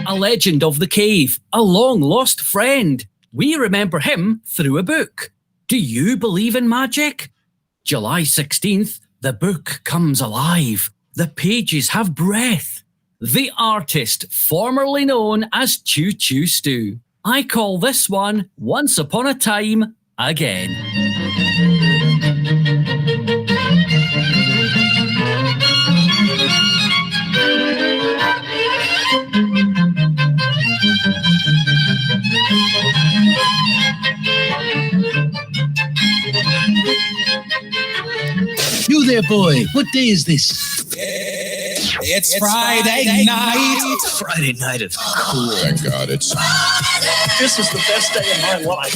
a legend of the cave, a long-lost friend. We remember him through a book. Do you believe in magic? July 16th, the book comes alive. The pages have breath. The artist formerly known as Choo Choo Stu. I call this one Once Upon a Time Again. You there, boy. What day is this? It's Friday night. Friday night is cool. Thank God it's This is the best day of my life.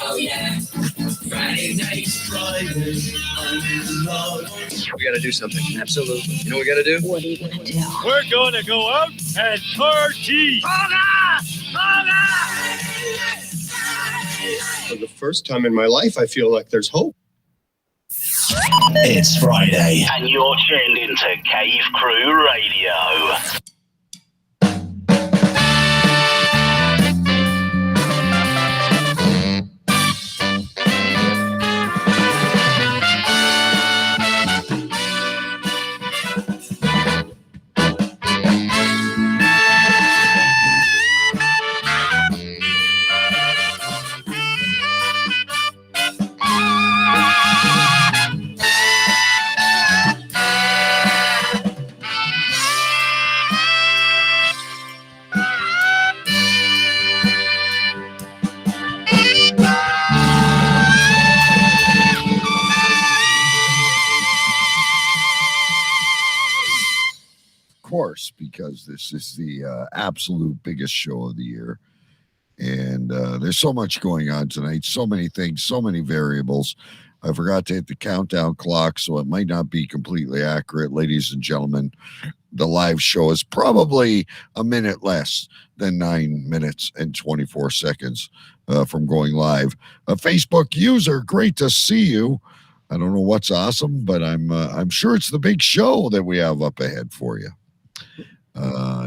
Oh yeah. Friday night. I'm in love. We got to do something. Absolutely. You know what we got to do? What are you going to do? We're going to go out and party. for the first time in my life, I feel like there's hope. It's Friday. And you're tuned into Cave Crew Radio. Because this is the absolute biggest show of the year, and there's so much going on tonight, so many things, so many variables. I forgot to hit the countdown clock, so it might not be completely accurate. Ladies and gentlemen, the live show is probably a minute less than 9 minutes and 24 seconds from going live. A Facebook user, great to see you. I don't know what's awesome, but I'm sure it's the big show that we have up ahead for you.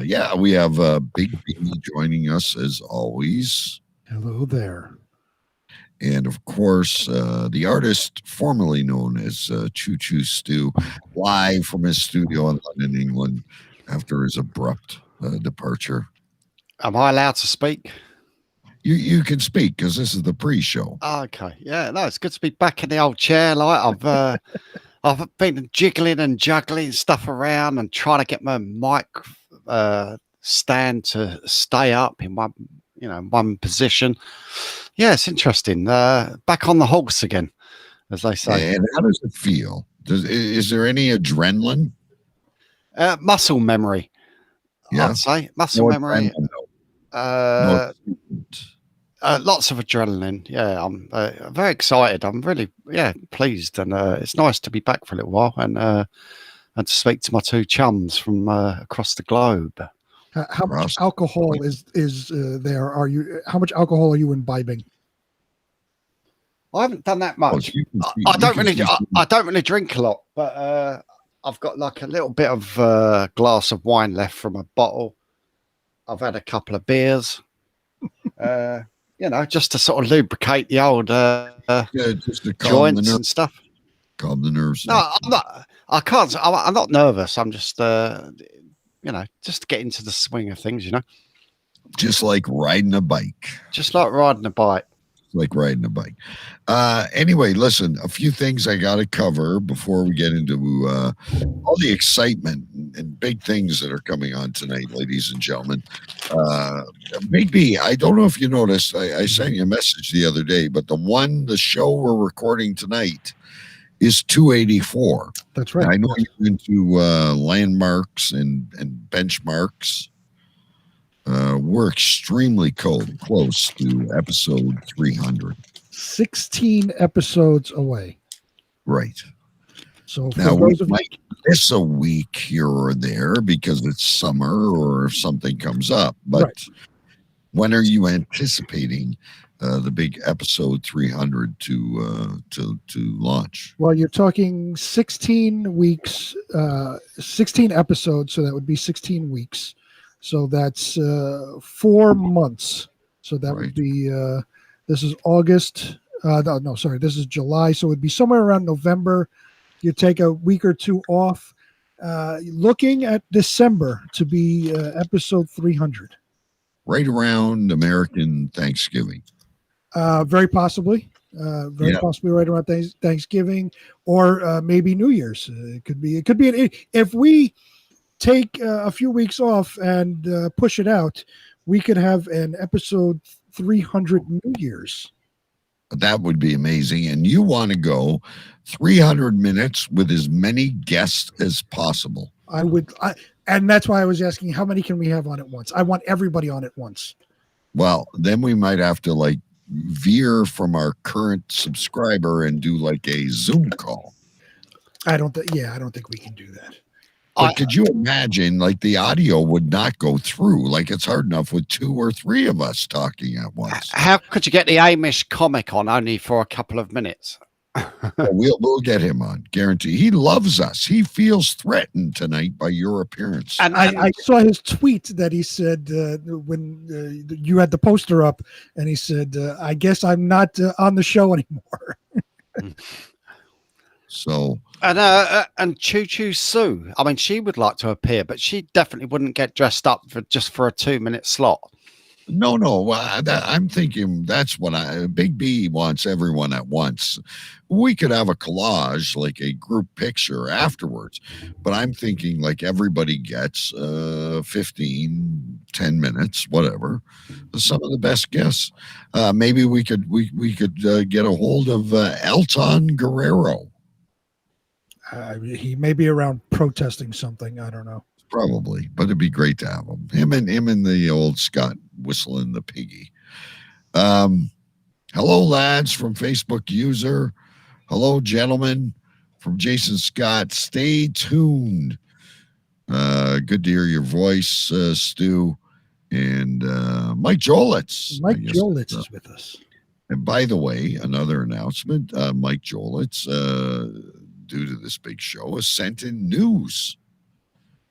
Yeah, we have Big B joining us as always. Hello there. And of course, the artist formerly known as Choo Choo Stu, live from his studio in London, England, after his abrupt departure. Am I allowed to speak? You can speak because this is the pre-show. Okay, yeah, no, it's good to be back in the old chair. Like I've been jiggling and juggling stuff around and trying to get my mic stand to stay up in one position. Yeah, it's interesting. Back on the horse again, as they say. And how does it feel? Is there any adrenaline? Muscle memory. Yeah. I'd say muscle memory. Lots of adrenaline. Yeah, I'm very excited. I'm really pleased, and it's nice to be back for a little while and to speak to my two chums from across the globe. How much alcohol is there? How much alcohol are you imbibing? I haven't done that much. I don't really drink a lot, but I've got like a little bit of glass of wine left from a bottle. I've had a couple of beers. Just to sort of lubricate the old just to joints and stuff. Calm the nerves. No, I'm not. I can't. I'm not nervous. I'm just, just to get into the swing of things. Just like riding a bike. Just like riding a bike. Like riding a bike. Anyway, listen, a few things I got to cover before we get into all the excitement and big things that are coming on tonight, ladies and gentlemen. Big B, I don't know if you noticed, I sent you a message the other day, but the show we're recording tonight is 284. That's right. And I know you're into landmarks and benchmarks. We're extremely close to episode 300. 16 episodes away. Right. So now we might miss a week here or there because it's summer or if something comes up. But When are you anticipating the big episode 300 to launch? Well, you're talking 16 weeks, 16 episodes, so that would be 16 weeks. So that's 4 months. So that would be this is August. Sorry, this is July. So it would be somewhere around November. You take a week or two off. Looking at December to be episode 300. Right around American Thanksgiving. Very possibly. Possibly right around Thanksgiving or maybe New Year's. It could be. If we take a few weeks off and push it out, we could have an episode 300 New Year's. That would be amazing. And you want to go 300 minutes with as many guests as possible. I would. And that's why I was asking, how many can we have on at once? I want everybody on at once. Well, then we might have to like veer from our current subscriber and do like a Zoom call. I don't think we can do that. But could you imagine, like, the audio would not go through? Like, it's hard enough with 2 or 3 of us talking at once. How could you get the Amish comic on only for a couple of minutes? We'll get him on, guarantee. He loves us. He feels threatened tonight by your appearance. And I saw his tweet that he said when you had the poster up, and he said, "I guess I'm not on the show anymore." So and Choo Choo Stu. I mean, she would like to appear, but she definitely wouldn't get dressed up for a 2-minute slot. No. I'm thinking that's what Big B wants everyone at once. We could have a collage, like a group picture afterwards, but I'm thinking like everybody gets 15, 10 minutes, whatever. Some of the best guests. Maybe we could get a hold of Elton Guerrero. He may be around protesting something. I don't know. Probably, but it'd be great to have him. Him and the old Scott whistling the piggy. Hello, lads, from Facebook user. Hello, gentlemen, from Jason Scott. Stay tuned. Good to hear your voice, Stu. And Mike Jolitz. Mike Jolitz is with us. And by the way, another announcement. Mike Jolitz, due to this big show, has sent in news.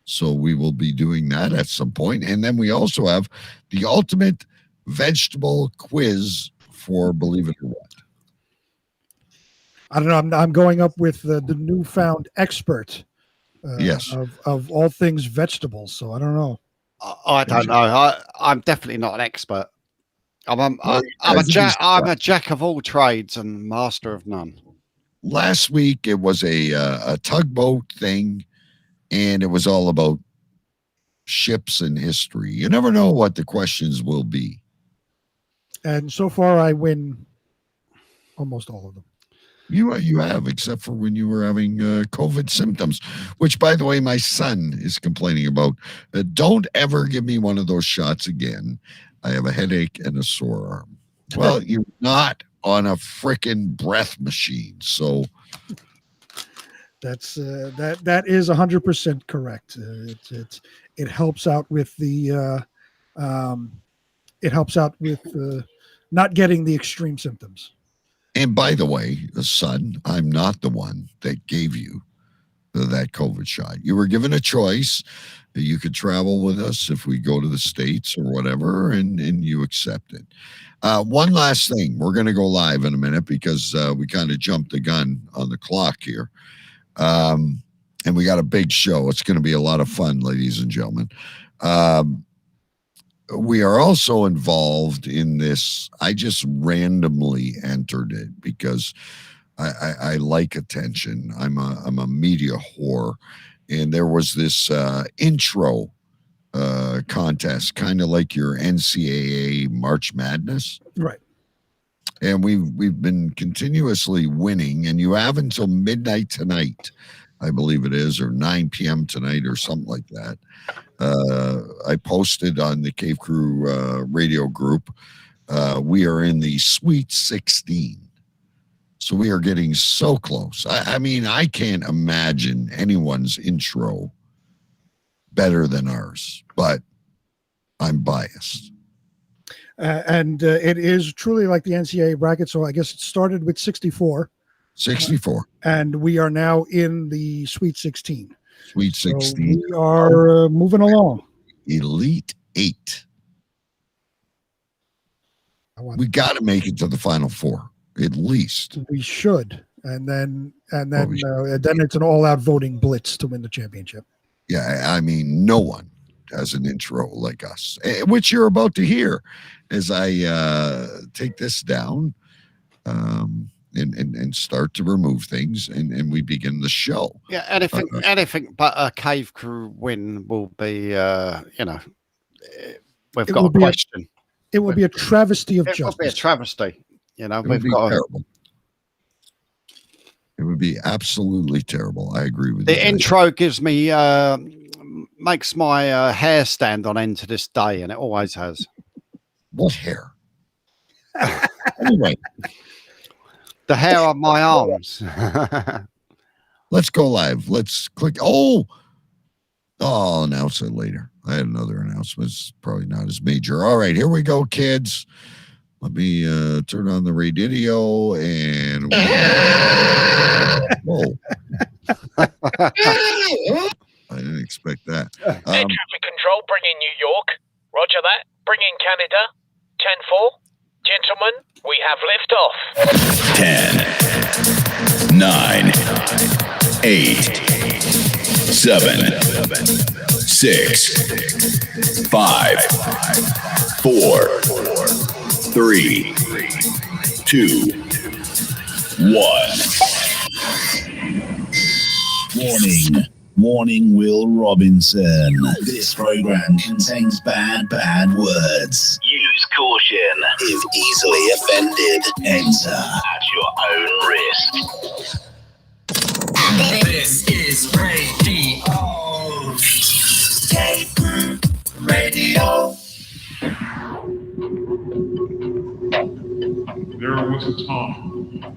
So we will be doing that at some point. And then we also have the ultimate vegetable quiz for Believe It or What. I don't know. I'm going up with the newfound expert yes. of all things vegetables. So I don't know. I don't know. I'm definitely not an expert. I'm a jack of all trades and master of none. Last week it was a tugboat thing. And it was all about ships and history. You never know what the questions will be. And so far, I win almost all of them. You have, except for when you were having COVID symptoms, which, by the way, my son is complaining about. Don't ever give me one of those shots again. I have a headache and a sore arm. Well, you're not on a frickin' breath machine, so... That is 100% correct. It helps out with the not getting the extreme symptoms. And by the way, son, I'm not the one that gave you that COVID shot. You were given a choice. You could travel with us if we go to the States or whatever, and you accept it. One last thing. We're going to go live in a minute because we kind of jumped the gun on the clock here. And we got a big show. It's going to be a lot of fun, ladies and gentlemen. We are also involved in this. I just randomly entered it because I like attention. I'm a media whore. And there was this intro contest, kind of like your NCAA March Madness. Right. And we've been continuously winning, and you have until midnight tonight, I believe it is, or 9 p.m. tonight or something like that. I posted on the Cave Crew radio group. We are in the Sweet 16. So we are getting so close. I mean, I can't imagine anyone's intro better than ours, but I'm biased. And it is truly like the NCAA bracket. So I guess it started with 64. 64. And we are now in the Sweet 16. Sweet 16. So we are moving along. Elite 8. We got to make it to the Final Four, at least. We should. And then it's an all-out voting blitz to win the championship. Yeah, I mean, no one has an intro like us, which you're about to hear as I take this down and start to remove things, and we begin the show. Yeah, anything but a Cave Crew win will be, we've got a question. It would be a travesty of justice. It would be a travesty. We've got terrible. It would be absolutely terrible. I agree with you. The intro gives me, makes my hair stand on end to this day, and it always has. What hair? Anyway. The hair on my arms. Let's go live. Let's click. I'll announce it later. I had another announcement. It's probably not as major. All right, here we go, kids. Let me turn on the radio and whoa. I didn't expect that. Air traffic control, bring in New York. Roger that. Bring in Canada. 10-4. Gentlemen, we have liftoff. 10, 9, 8, 7, 6, 5, 4, 3, 2, 1. Warning, Will Robinson. This program contains bad words. Use caution. If easily offended, enter At your own risk. This is radio. Radio. There was a time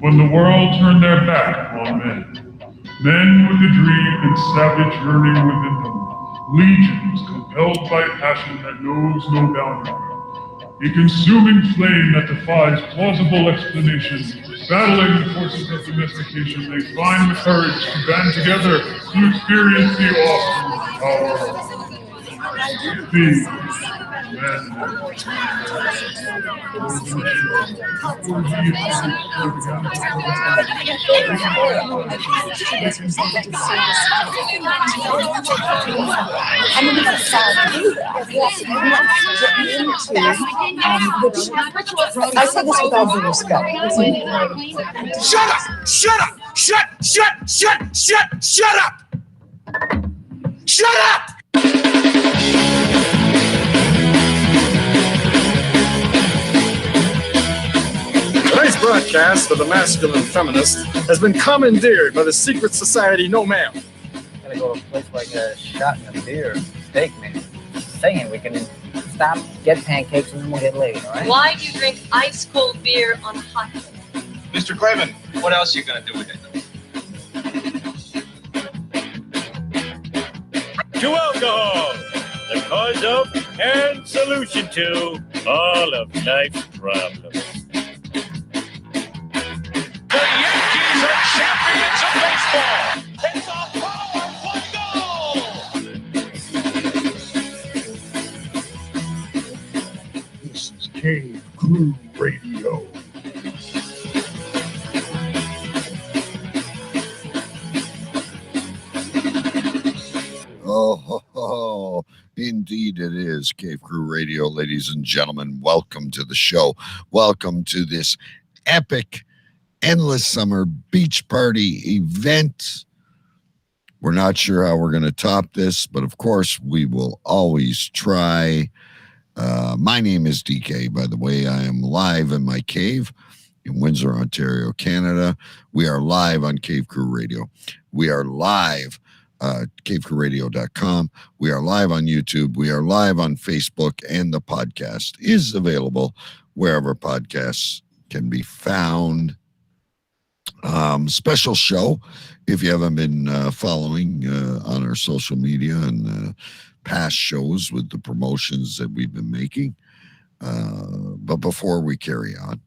when the world turned their back on men. Men with a dream and savage yearning within them. Legions compelled by passion that knows no boundary. A consuming flame that defies plausible explanation. Battling the forces of domestication, they find the courage to band together to experience the awesome power of being men. I say this with all due respect. Shut up! Shut up! Shut up! Shut up! Tonight's broadcast of the masculine feminist has been commandeered by the secret society No Ma'am. Gotta go to a place like a shot and a beer, steak, man. Saying we can stop, get pancakes, and then we'll get laid, all right? Why do you drink ice cold beer on hot day? Mr. Craven, what else are you gonna do with it? To alcohol, the cause of and solution to all of life's problems. The Yankees are champions of baseball. It's a power This is Cave Crew Radio. Oh, indeed it is. Cave Crew Radio, ladies and gentlemen. Welcome to the show. Welcome to this epic, endless summer beach party event. We're not sure how we're going to top this, but of course we will always try. My name is DK, by the way. I am live in my cave in Windsor, Ontario, Canada. We are live on Cave Crew Radio. We are live cavecrewradio.com. We are live on YouTube. We are live on Facebook, and the podcast is available wherever podcasts can be found. Special show, if you haven't been following on our social media and past shows with the promotions that we've been making. But before we carry on,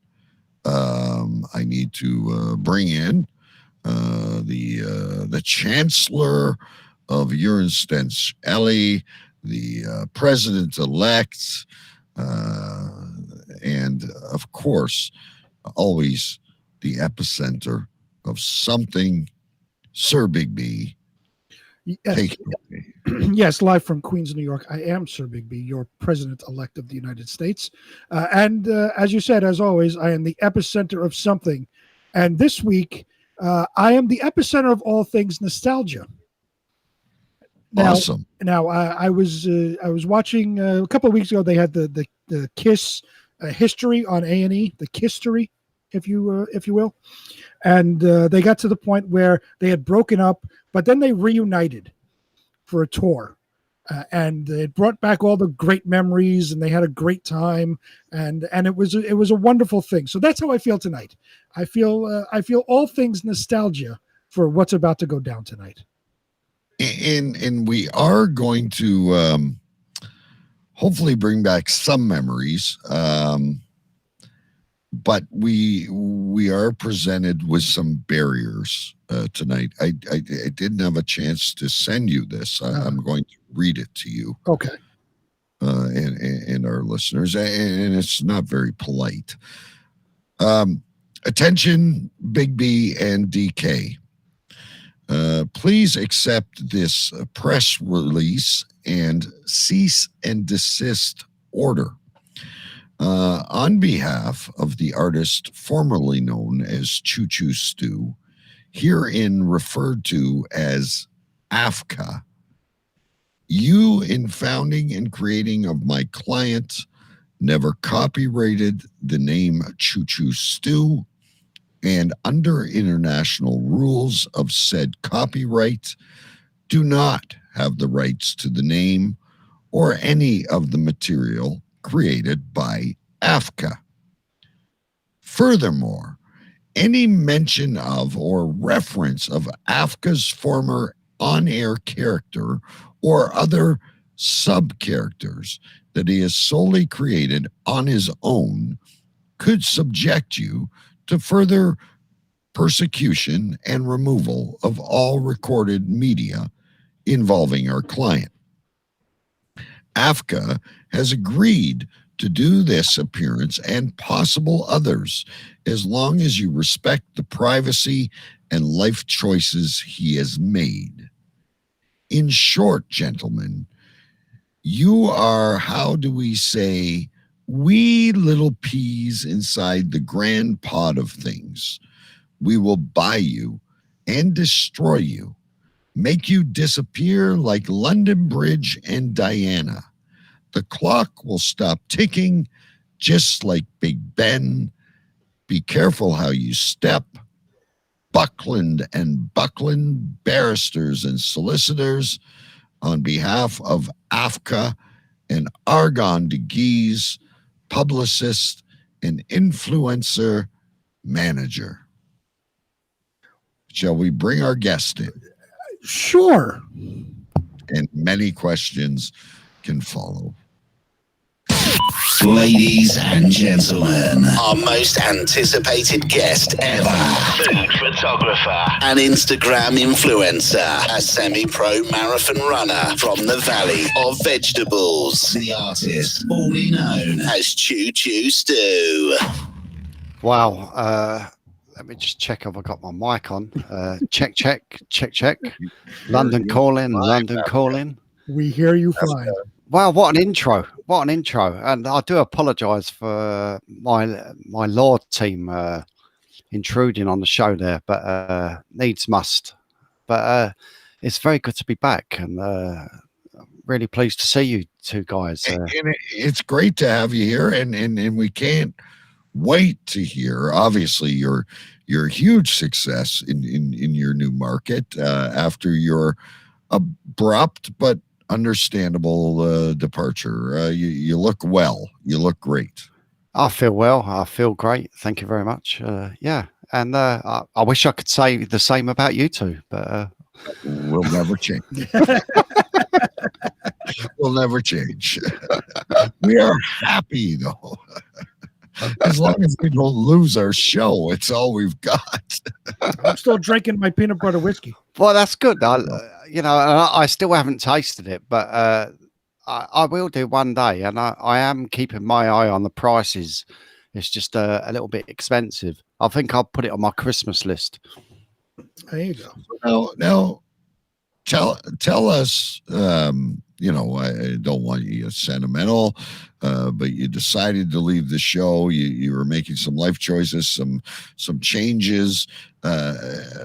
I need to bring in the Chancellor of Urenstens, Ellie, the President-elect, and of course, always the epicenter of something, Sir Bigby. Yes, yes, live from Queens, New York. I am Sir Bigby, your president-elect of the United States. And as you said, as always, I am the epicenter of something. And this week, I am the epicenter of all things nostalgia. Now, awesome. Now, I was watching a couple of weeks ago. They had the Kiss history on A&E, the Kisstory, if you will, and they got to the point where they had broken up, but then they reunited for a tour, and it brought back all the great memories, and they had a great time, and it was a wonderful thing. So that's how I feel tonight. I feel all things nostalgia for what's about to go down tonight. And we are going to hopefully bring back some memories, but we are presented with some barriers tonight. I didn't have a chance to send you this. I'm going to read it to you. Okay. And our listeners, and it's not very polite. Attention, Big B and DK. Please accept this press release and cease and desist order. On behalf of the artist formerly known as Choo Choo Stu, herein referred to as AFCA, you in founding and creating of my client never copyrighted the name Choo Choo Stu, and under international rules of said copyright, do not have the rights to the name or any of the material created by AFCA. Furthermore, any mention of or reference of AFCA's former on-air character or other sub-characters that he has solely created on his own could subject you to further persecution and removal of all recorded media involving our client. AFCA has agreed to do this appearance and possible others as long as you respect the privacy and life choices he has made. In short, gentlemen, you are, how do we say, wee little peas inside the grand pot of things. We will buy you and destroy you, make you disappear like London Bridge and Diana. The clock will stop ticking just like Big Ben. Be careful how you step. Buckland and Buckland, barristers and solicitors, on behalf of AFCA and Argon de Guise, publicist and influencer manager. Shall we bring our guest in? Sure. And many questions can follow. Ladies and gentlemen, our most anticipated guest ever. Food photographer, an Instagram influencer, a semi-pro marathon runner from the Valley of Vegetables. The artist formerly known as Choo Choo Stu. Wow. Let me just check if I got my mic on. Check. London calling, London calling. We hear you fine. Wow, what an intro. And I do apologise for my law team intruding on the show there, but needs must. But it's very good to be back, and really pleased to see you two guys. And it's great to have you here, and we can't wait to hear, obviously, your huge success in your new market after your abrupt but understandable departure. You look well. You look great. I feel well. I feel great. Thank you very much. Yeah, and I wish I could say the same about you two, but we'll never change. will never change. We are happy though. As long as we don't lose our show, it's all we've got. I'm still drinking my peanut butter whiskey. Well, that's good. I still haven't tasted it, but I will do one day, and I am keeping my eye on the prices. It's just a little bit expensive. I think I'll put it on my Christmas list. There you go. Now, tell us. I don't want you sentimental, but you decided to leave the show. You were making some life choices, some changes,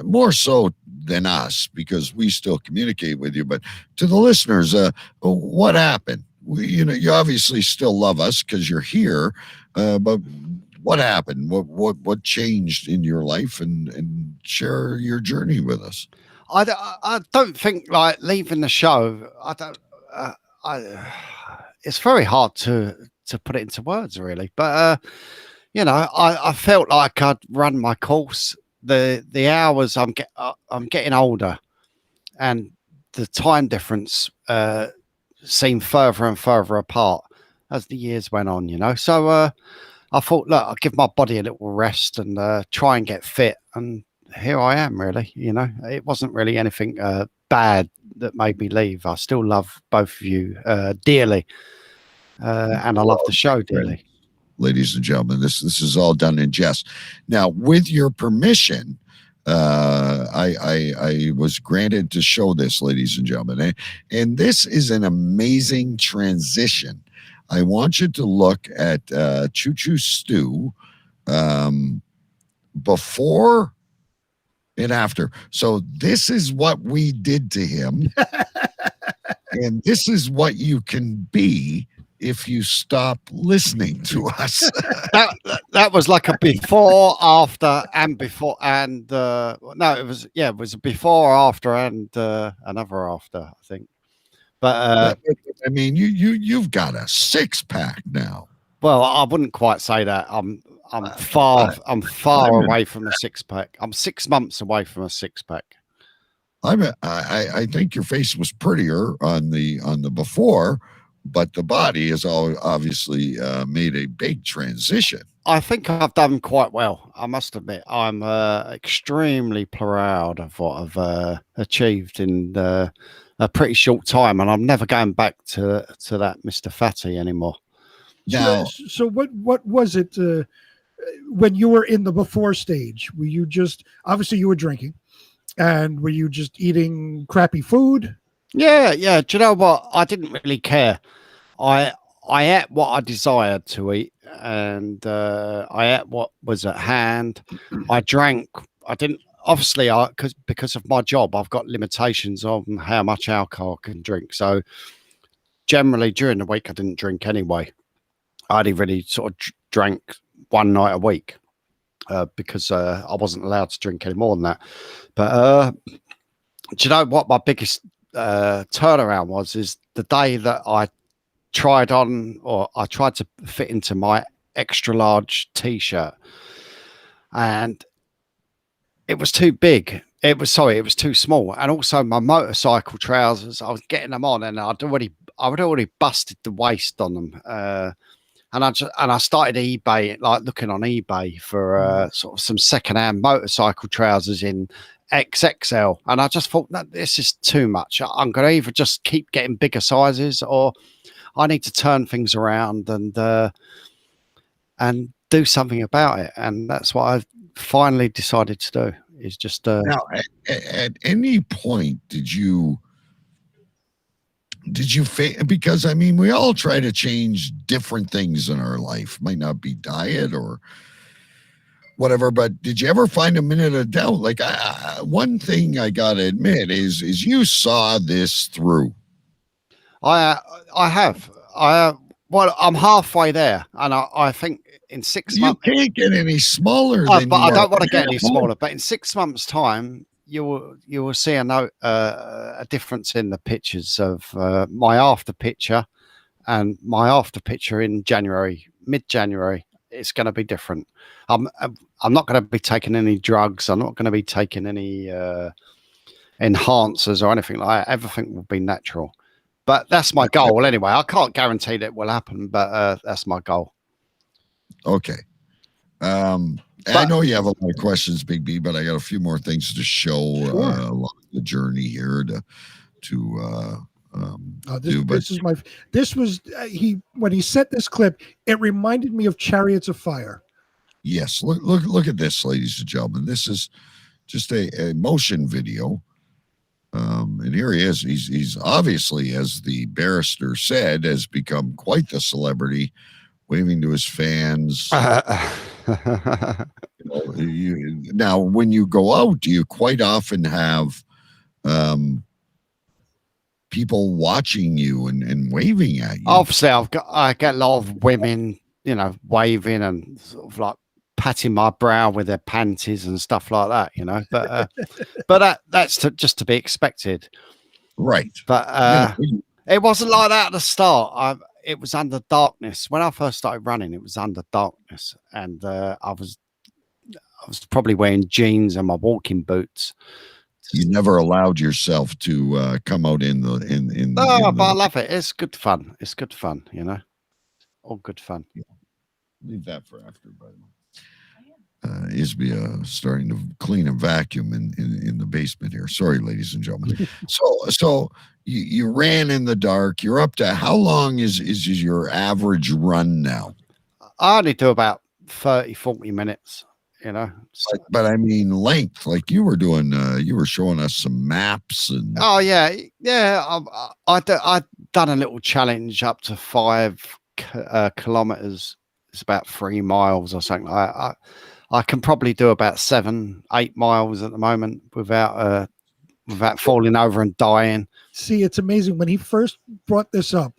more so than us because we still communicate with you. But to the listeners, what happened? You obviously still love us because you're here, but what happened? What changed in your life? And share your journey with us. I don't think like leaving the show. It's very hard to put it into words, really. But I felt like I'd run my course. The hours I'm getting older, and the time difference seemed further and further apart as the years went on. So I thought, look, I'll give my body a little rest and try and get fit. And here I am, really. It wasn't really anything bad that made me leave. I still love both of you dearly, and I love the show dearly. Ladies and gentlemen, this is all done in jest. Now, with your permission, I was granted to show this, ladies and gentlemen, and this is an amazing transition. I want you to look at Choo Choo Stu before and after. So this is what we did to him, and this is what you can be if you stop listening to us. that was like a before, after, and before, and no, it was a before, after, and another after, I think. But I mean, you've got a 6-pack now. Well, I wouldn't quite say that. I'm far away from a 6-pack. I'm 6 months away from a 6-pack. I think your face was prettier on the before, but the body has obviously made a big transition. I think I've done quite well. I must admit, I'm extremely proud of what I've achieved in a pretty short time, and I'm never going back to that Mr. Fatty anymore. Now, so what was it when you were in the before stage? Were you just obviously you were drinking, and were you just eating crappy food? Yeah. Do you know what? I didn't really care. I ate what I desired to eat, and I ate what was at hand. I drank. I didn't. Obviously, because of my job, I've got limitations on how much alcohol I can drink. So generally during the week, I didn't drink anyway. I only really sort of drank one night a week because I wasn't allowed to drink any more than that. But do you know what my biggest turnaround was? Is the day that I tried to fit into my extra large t-shirt, and it was too big. It was too small. And also my motorcycle trousers, I was getting them on, and I'd already busted the waist on them. And I started eBay, like looking on eBay for sort of some secondhand motorcycle trousers in XXL. And I just thought, no, this is too much. I'm going to either just keep getting bigger sizes, or I need to turn things around and do something about it. And that's what I've finally decided to do. Is just now, at any point did you because I mean, we all try to change different things in our life. Might not be diet or whatever, but did you ever find a minute of doubt? Like, one thing I gotta admit is you saw this through. I have. Well, I'm halfway there, and I think in 6 months you can't get any smaller. But I don't want to get any smaller. But in 6 months' time, you will see a difference in the pictures of my after picture and my after picture in mid-January. It's going to be different. I'm not going to be taking any drugs. I'm not going to be taking any enhancers or anything like that. Everything will be natural. But that's my goal anyway. I can't guarantee that it will happen, but that's my goal. Okay. I know you have a lot of questions, Big B, but I got a few more things to show along the journey here this was when he sent this clip, it reminded me of Chariots of Fire. Yes, look at this, ladies and gentlemen. This is just a motion video. And here he is. He's obviously, as the barrister said, has become quite the celebrity, waving to his fans. Now, when you go out, do you quite often have people watching you and waving at you? Obviously, I get a lot of women, waving and sort of like patting my brow with their panties and stuff like that, but that's just to be expected, right? But it wasn't like that at the start. It was under darkness when I first started running. It was under darkness, and I was probably wearing jeans and my walking boots. You never allowed yourself to come out in the. But I love it. It's good fun. It's good fun, all good fun. Yeah. Leave that for after, by the way. Isby starting to clean and vacuum in the basement here. Sorry, ladies and gentlemen. So you ran in the dark. You're up to how long is your average run now? I only do about 30-40 minutes. But I mean length. Like you were doing, you were showing us some maps and. Oh yeah. I've done a little challenge up to 5 kilometers. It's about 3 miles or something. I can probably do about 7-8 miles at the moment without falling over and dying. See, it's amazing when he first brought this up.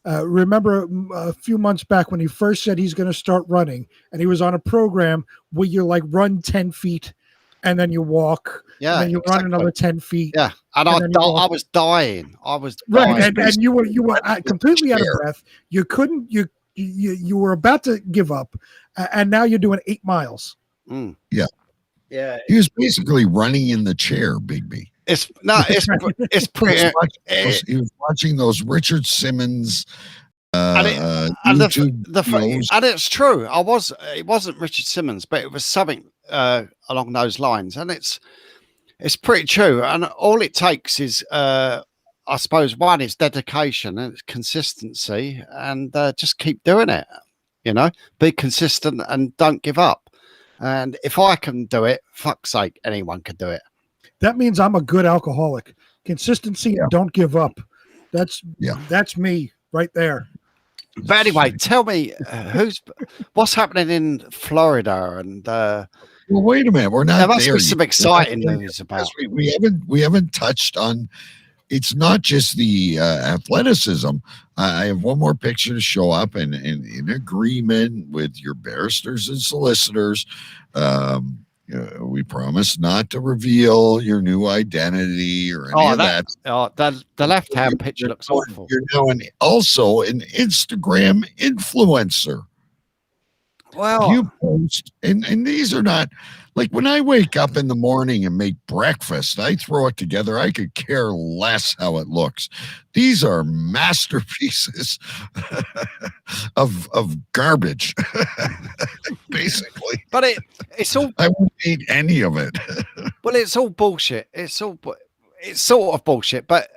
Remember a few months back when he first said he's going to start running, and he was on a program where you like run 10 feet and then you walk, and then you run another 10 feet. Yeah, and I was dying. I was dying. Right, and you were completely out of breath. You couldn't. You were about to give up, and now you're doing 8 miles. Yeah. He was basically running in the chair, Big B. It's pretty. He was watching those Richard Simmons. And it's true. It wasn't Richard Simmons, but it was something along those lines, and it's pretty true. And all it takes is, I suppose, one is dedication and it's consistency, and just keep doing it. Be consistent and don't give up. And if I can do it, fuck's sake, anyone can do it. That means I'm a good alcoholic. Consistency and don't give up. That's me right there. But anyway, tell me what's happening in Florida and. Well, wait a minute. We're not. There must be some exciting news about. We haven't touched on. It's not just the athleticism. I have one more picture to show up, and in agreement with your barristers and solicitors, we promise not to reveal your new identity or any of that. The left-hand picture looks awful. You're now also an Instagram influencer. Well, you post, and these are not like when I wake up in the morning and make breakfast, I throw it together. I could care less how it looks. These are masterpieces of garbage, basically. But it's all. I won't eat any of it. Well, it's all bullshit. It's sort of bullshit, but.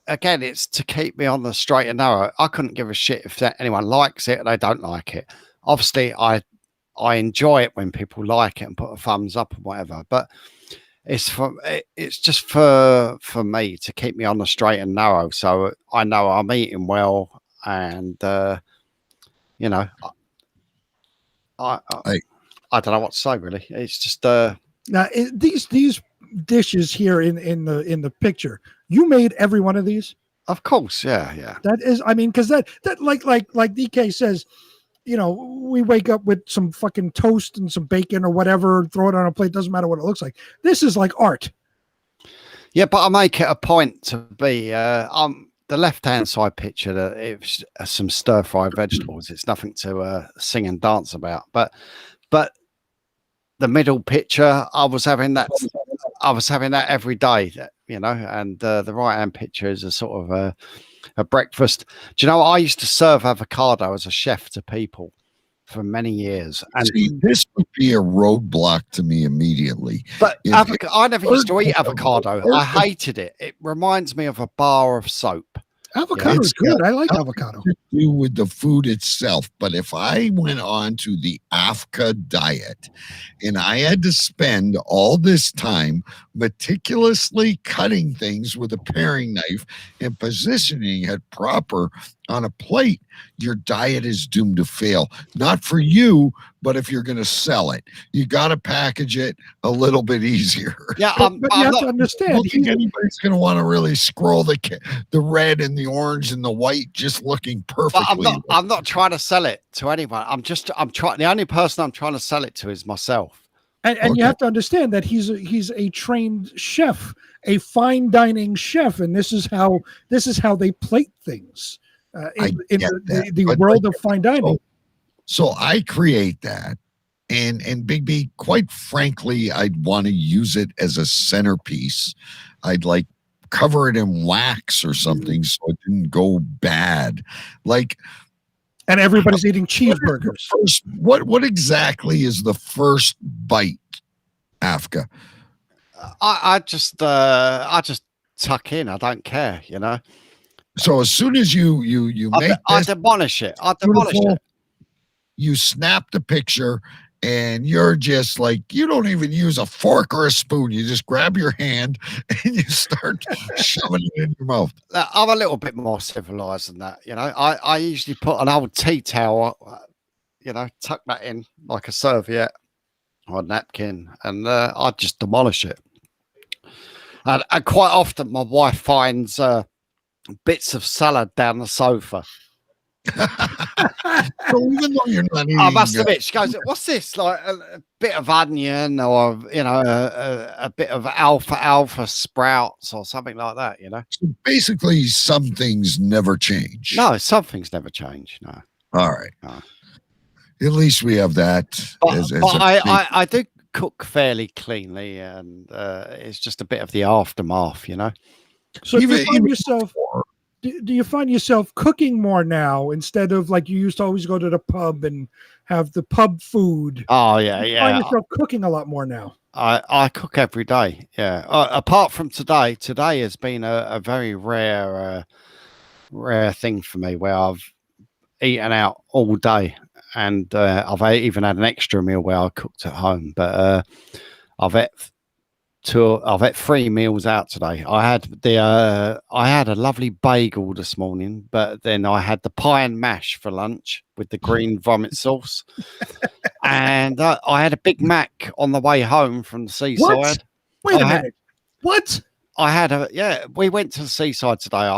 Again, it's to keep me on the straight and narrow. I couldn't give a shit if anyone likes it and they don't like it. Obviously, I enjoy it when people like it and put a thumbs up and whatever. But it's just for me to keep me on the straight and narrow, so I know I'm eating well, and I don't know what to say really. It's just now these dishes here in the picture. You made every one of these? Of course, yeah. That is, I mean, because that like DK says, we wake up with some fucking toast and some bacon or whatever, throw it on a plate. Doesn't matter what it looks like. This is like art. Yeah, but I make it a point to be the left-hand side picture. That it's some stir-fried vegetables. It's nothing to sing and dance about. But the middle picture, I was having that I was having that every day, you know, and the right hand picture is a sort of a breakfast. Do you know, I used to serve avocado as a chef to people for many years. And see, this would be a roadblock to me immediately. But I never used to eat avocado. I hated it. It reminds me of a bar of soap. Avocado is good. I like avocado. To do with the food itself, but if I went on to the AFCA diet and I had to spend all this time meticulously cutting things with a paring knife and positioning it proper on a plate, your diet is doomed to fail. Not for you, but if you're going to sell it, you got to package it a little bit easier. Yeah, but you have to understand. I don't think anybody's going to want to really scroll the red and the orange and the white just looking perfectly. I'm not trying to sell it to anyone. I'm trying. The only person I'm trying to sell it to is myself. And you have to understand that he's a trained chef, a fine dining chef, and this is how they plate things in the world of fine dining. So I create that, and Big B, quite frankly, I'd want to use it as a centerpiece. I'd like cover it in wax or something so it didn't go bad. Like, and everybody's eating cheeseburgers. What exactly is the first bite, Afka? I just tuck in. I don't care, you know. So as soon as you I demolish it. I demolish it. You snap the picture, and you're just like, you don't even use a fork or a spoon. You just grab your hand and you start shoving it in your mouth. I'm a little bit more civilized than that, you know. I usually put an old tea towel, you know, tuck that in like a serviette or a napkin, and I just demolish it. And quite often my wife finds bits of salad down the sofa. So even though you're not eating, I must admit, she goes, "What's this? Like a bit of onion, or you know, a bit of alfalfa sprouts, or something like that." You know. So basically, some things never change. No, some things never change. No. All right. No. At least we have that. But I do cook fairly cleanly, and it's just a bit of the aftermath, you know. So do you find yourself cooking more now instead of like you used to always go to the pub and have the pub food? Oh yeah, you find yourself cooking a lot more now? I cook every day. Yeah. Apart from today has been a very rare thing for me where I've eaten out all day, and I've even had an extra meal where I cooked at home. But I've ate 3 meals out today. I had a lovely bagel this morning, but then I had the pie and mash for lunch with the green vomit sauce, and I had a Big Mac on the way home from the seaside. What? Wait a minute. What? I had we went to the seaside today.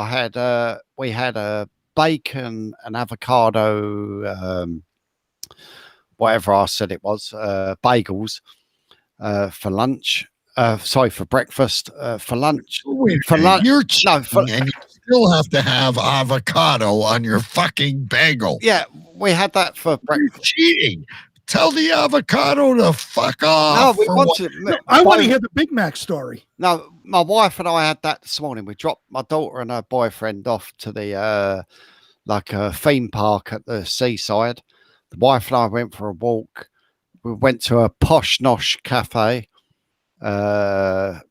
We had a bacon and avocado, whatever I said it was, bagels for lunch. Sorry, for breakfast. For lunch. For lunch. You're cheating, and you still have to have avocado on your fucking bagel. Yeah, we had that for breakfast. You're cheating. Tell the avocado to fuck off. No, I want to hear the Big Mac story. No, my wife and I had that this morning. We dropped my daughter and her boyfriend off to the like a theme park at the seaside. The wife and I went for a walk. We went to a posh nosh cafe. Had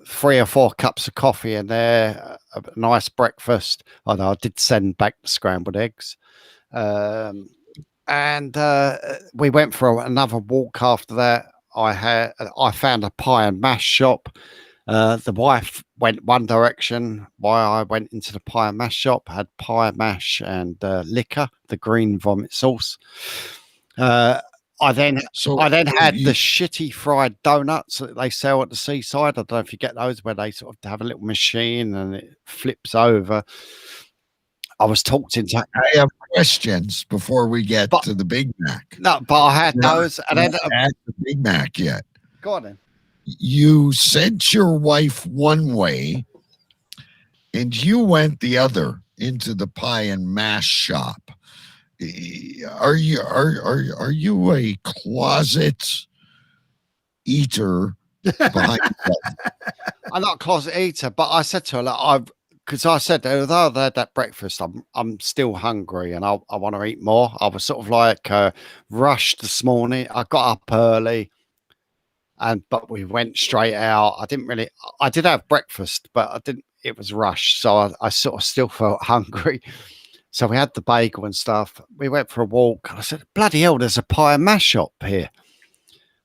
3 or 4 cups of coffee in there, a nice breakfast. Although I did send back the scrambled eggs. And we went for another walk after that. I found a pie and mash shop. The wife went one direction while I went into the pie and mash shop, had pie and mash and liquor, the green vomit sauce. I then had the shitty fried donuts that they sell at the seaside. I don't know if you get those where they sort of have a little machine and it flips over. I was talked into. I have questions before we get to the Big Mac. No, but I had those. And then at the Big Mac yet? Go on then. You sent your wife one way, and you went the other into the pie and mash shop. Are you a closet eater behind I'm not a closet eater, but I said to her, because I said, although they had that breakfast, I'm still hungry and I want to eat more. I was sort of like rushed this morning. I got up early, but we went straight out. I did have breakfast, but I didn't. It was rushed, so I sort of still felt hungry. So we had the bagel and stuff. We went for a walk. And I said, bloody hell, there's a pie and mash shop here.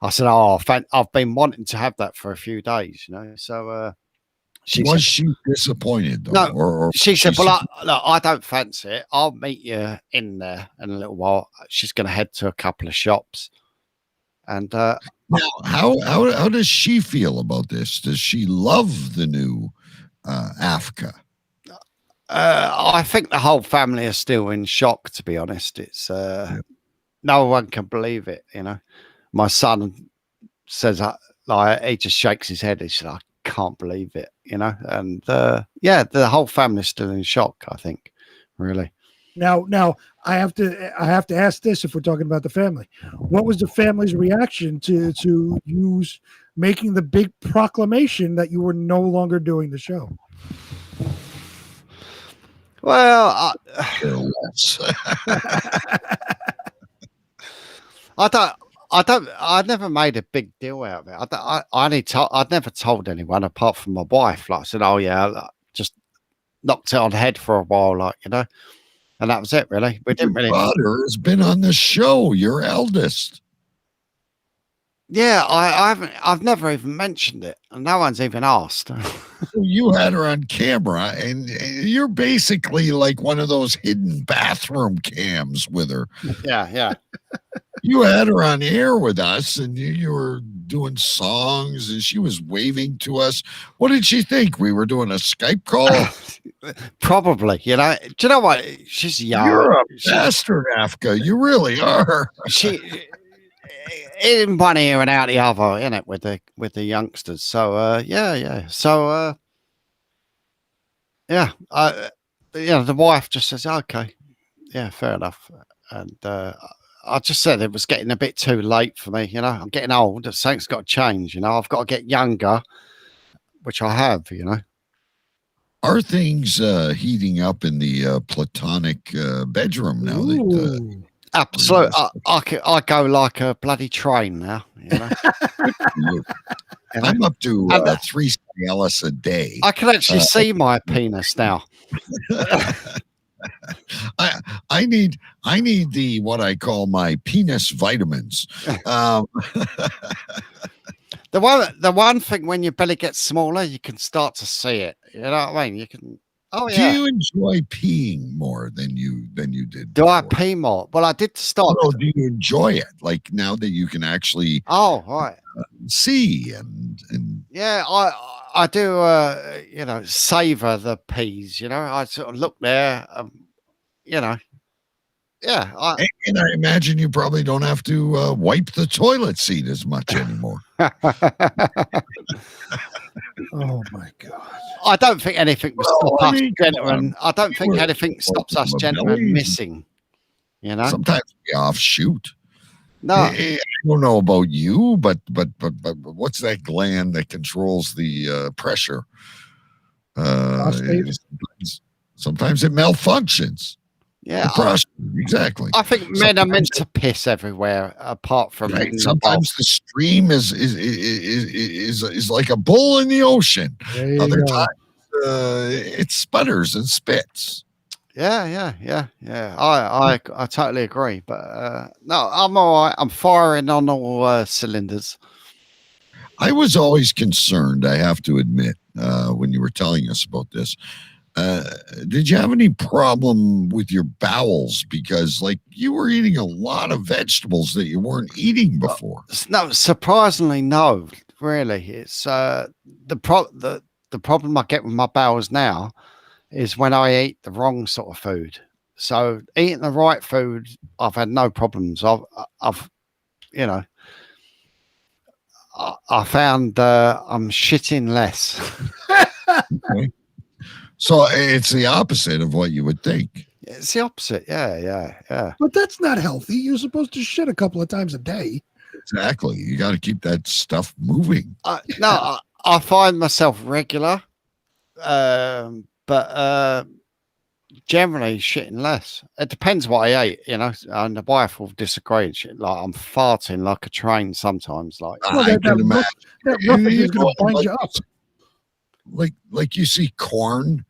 I said, I've been wanting to have that for a few days, you know. So she disappointed, though? No, or she said, well, look, I don't fancy it. I'll meet you in there in a little while. She's going to head to a couple of shops. And now, how does she feel about this? Does she love the new Africa? I think the whole family are still in shock, to be honest. It's no one can believe it, you know. My son says, like, he just shakes his head. He said, I can't believe it, you know. And yeah, the whole family's still in shock, I think, really. Now I have to ask this, if we're talking about the family. What was the family's reaction to you making the big proclamation that you were no longer doing the show? Well, I never made a big deal out of it. I'd never told anyone apart from my wife. Like I said, oh yeah, I just knocked it on the head for a while, like, you know, and that was it, really. We didn't really. Your brother has been on the show, your eldest. Yeah, I've never even mentioned it, and no one's even asked. You had her on camera, and you're basically like one of those hidden bathroom cams with her. Yeah. You had her on air with us, and you were doing songs, and she was waving to us. What did she think? We were doing a Skype call? Probably, you know. Do you know what? She's young. You're a bastard, Africa. You really are. She in one ear and out the other, in it with the youngsters. So yeah. So yeah, the wife just says, okay, yeah, fair enough. And I just said it was getting a bit too late for me. You know, I'm getting old. Something's got to change. You know, I've got to get younger, which I have. You know, are things heating up in the platonic bedroom now? That absolutely. I go like a bloody train now. You know, I'm up to 3 Cialis a day. I can actually see my penis now. I need the what I call my penis vitamins. The one thing, when your belly gets smaller, you can start to see it. You know what I mean? You can. Oh yeah. Do you enjoy peeing more than you did? Do I pee more? Well, I did start. No, do you enjoy it? Like now that you can actually right see and yeah, I do. You know, savor the peas. You know, I sort of look there. You know, yeah. And I imagine you probably don't have to wipe the toilet seat as much anymore. Oh my God! I don't think anything will stop us gentlemen. I don't think anything stops us gentlemen missing. You know, sometimes we offshoot. No, I don't know about you, but what's that gland that controls the pressure? Sometimes it malfunctions. Yeah, exactly. I think men are meant to piss everywhere, apart from sometimes the stream is like a bull in the ocean. Other times it sputters and spits. Yeah. I totally agree. But no, I'm all right. I'm firing on all cylinders. I was always concerned, I have to admit, when you were telling us about this. Did you have any problem with your bowels? Because like you were eating a lot of vegetables that you weren't eating before. No, surprisingly, no. Really, it's the problem I get with my bowels now is when I eat the wrong sort of food. So eating the right food, I've had no problems. I've you know, I found I'm shitting less. Okay. So it's the opposite of what you would think. It's the opposite. Yeah. But that's not healthy. You're supposed to shit a couple of times a day. Exactly. You got to keep that stuff moving. I find myself regular, but generally shitting less. It depends what I ate, you know. And the wife will disagree. And shit. Like I'm farting like a train sometimes. Like I can imagine. That roughage is going to bind you up. Like you see corn.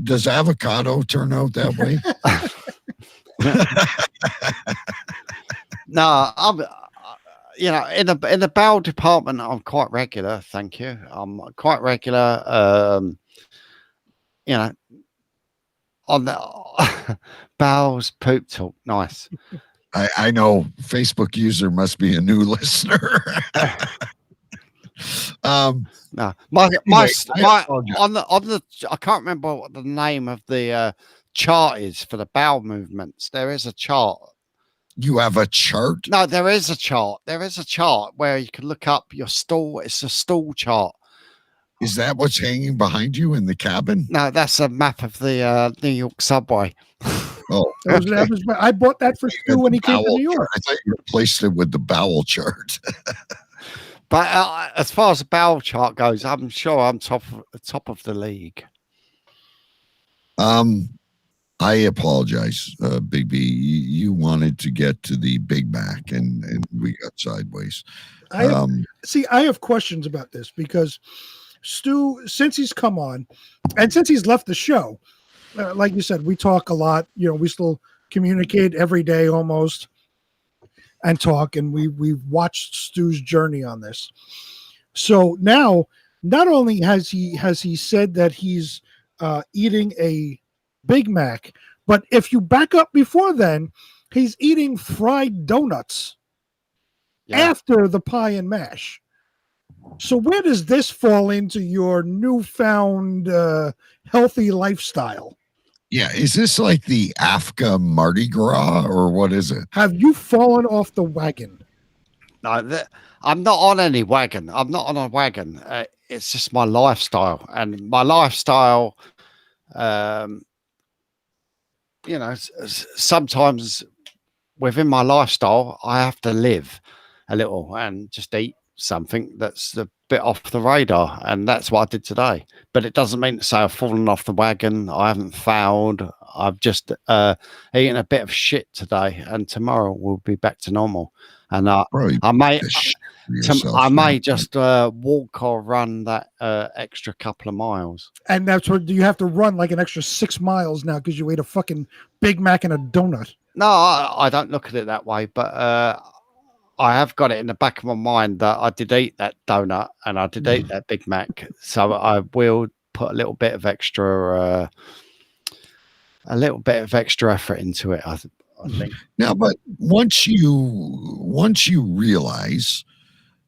Does avocado turn out that way? No, I'm. You know, in the bowel department, I'm quite regular. Thank you. I'm quite regular. You know, on the bowels poop talk. Nice. I know Facebook user must be a new listener. No, my on the I can't remember what the name of the chart is for the bowel movements. There is a chart. You have a chart? No, there is a chart. There is a chart where you can look up your stool. It's a stool chart. Is that what's hanging behind you in the cabin? No, that's a map of the New York subway. Oh, I bought that for Stu when he came to New York. I thought you replaced it with the bowel chart. But as far as the bowel chart goes, I'm sure I'm top of the league. I apologize, Big B. You wanted to get to the Big Mac, and we got sideways. I have questions about this because Stu, since he's come on, and since he's left the show, like you said, we talk a lot. You know, we still communicate every day almost, and talk, and we've watched Stu's journey on this. So now, not only has he said that he's eating a Big Mac, but if you back up before then, he's eating fried donuts after the pie and mash. So where does this fall into your newfound healthy lifestyle? Yeah, is this like the Africa Mardi Gras, or what is it? Have you fallen off the wagon? No, I'm not on any wagon. I'm not on a wagon. It's just my lifestyle, and my lifestyle. You know, sometimes within my lifestyle, I have to live a little and just eat something that's a bit off the radar. And that's what I did today. But it doesn't mean to say I've fallen off the wagon. I haven't failed. I've just eaten a bit of shit today. And tomorrow we'll be back to normal. And I may just walk or run that extra couple of miles. And that's what you have to run like an extra 6 miles now because you ate a fucking Big Mac and a donut. No, I don't look at it that way, but I have got it in the back of my mind that I did eat that donut and I did eat that Big Mac. So I will put a little bit of extra effort into it. I think. Now, but once you realize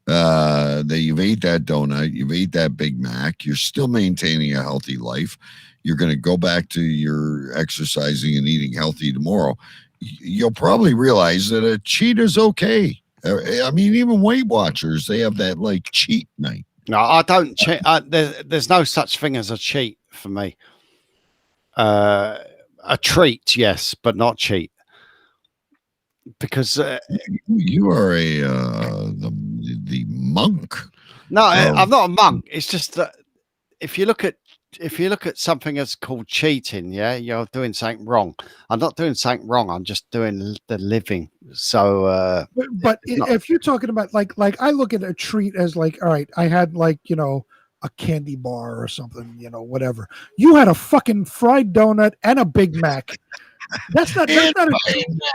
that you've ate that donut, you've ate that Big Mac, you're still maintaining a healthy life, you're going to go back to your exercising and eating healthy tomorrow, you'll probably realize that a cheat is okay. I mean, even Weight Watchers, they have that like cheat night. No, I don't cheat. There's no such thing as a cheat for me. A treat, yes, but not cheat. Because you are the monk. No, I'm not a monk. It's just that if you look at something that's called cheating, yeah, you're doing something wrong. I'm not doing something wrong. I'm just doing the living. So, but if you're talking about like I look at a treat as like, all right, I had like, you know, a candy bar or something, you know, whatever. You had a fucking fried donut and a Big Mac. That's not a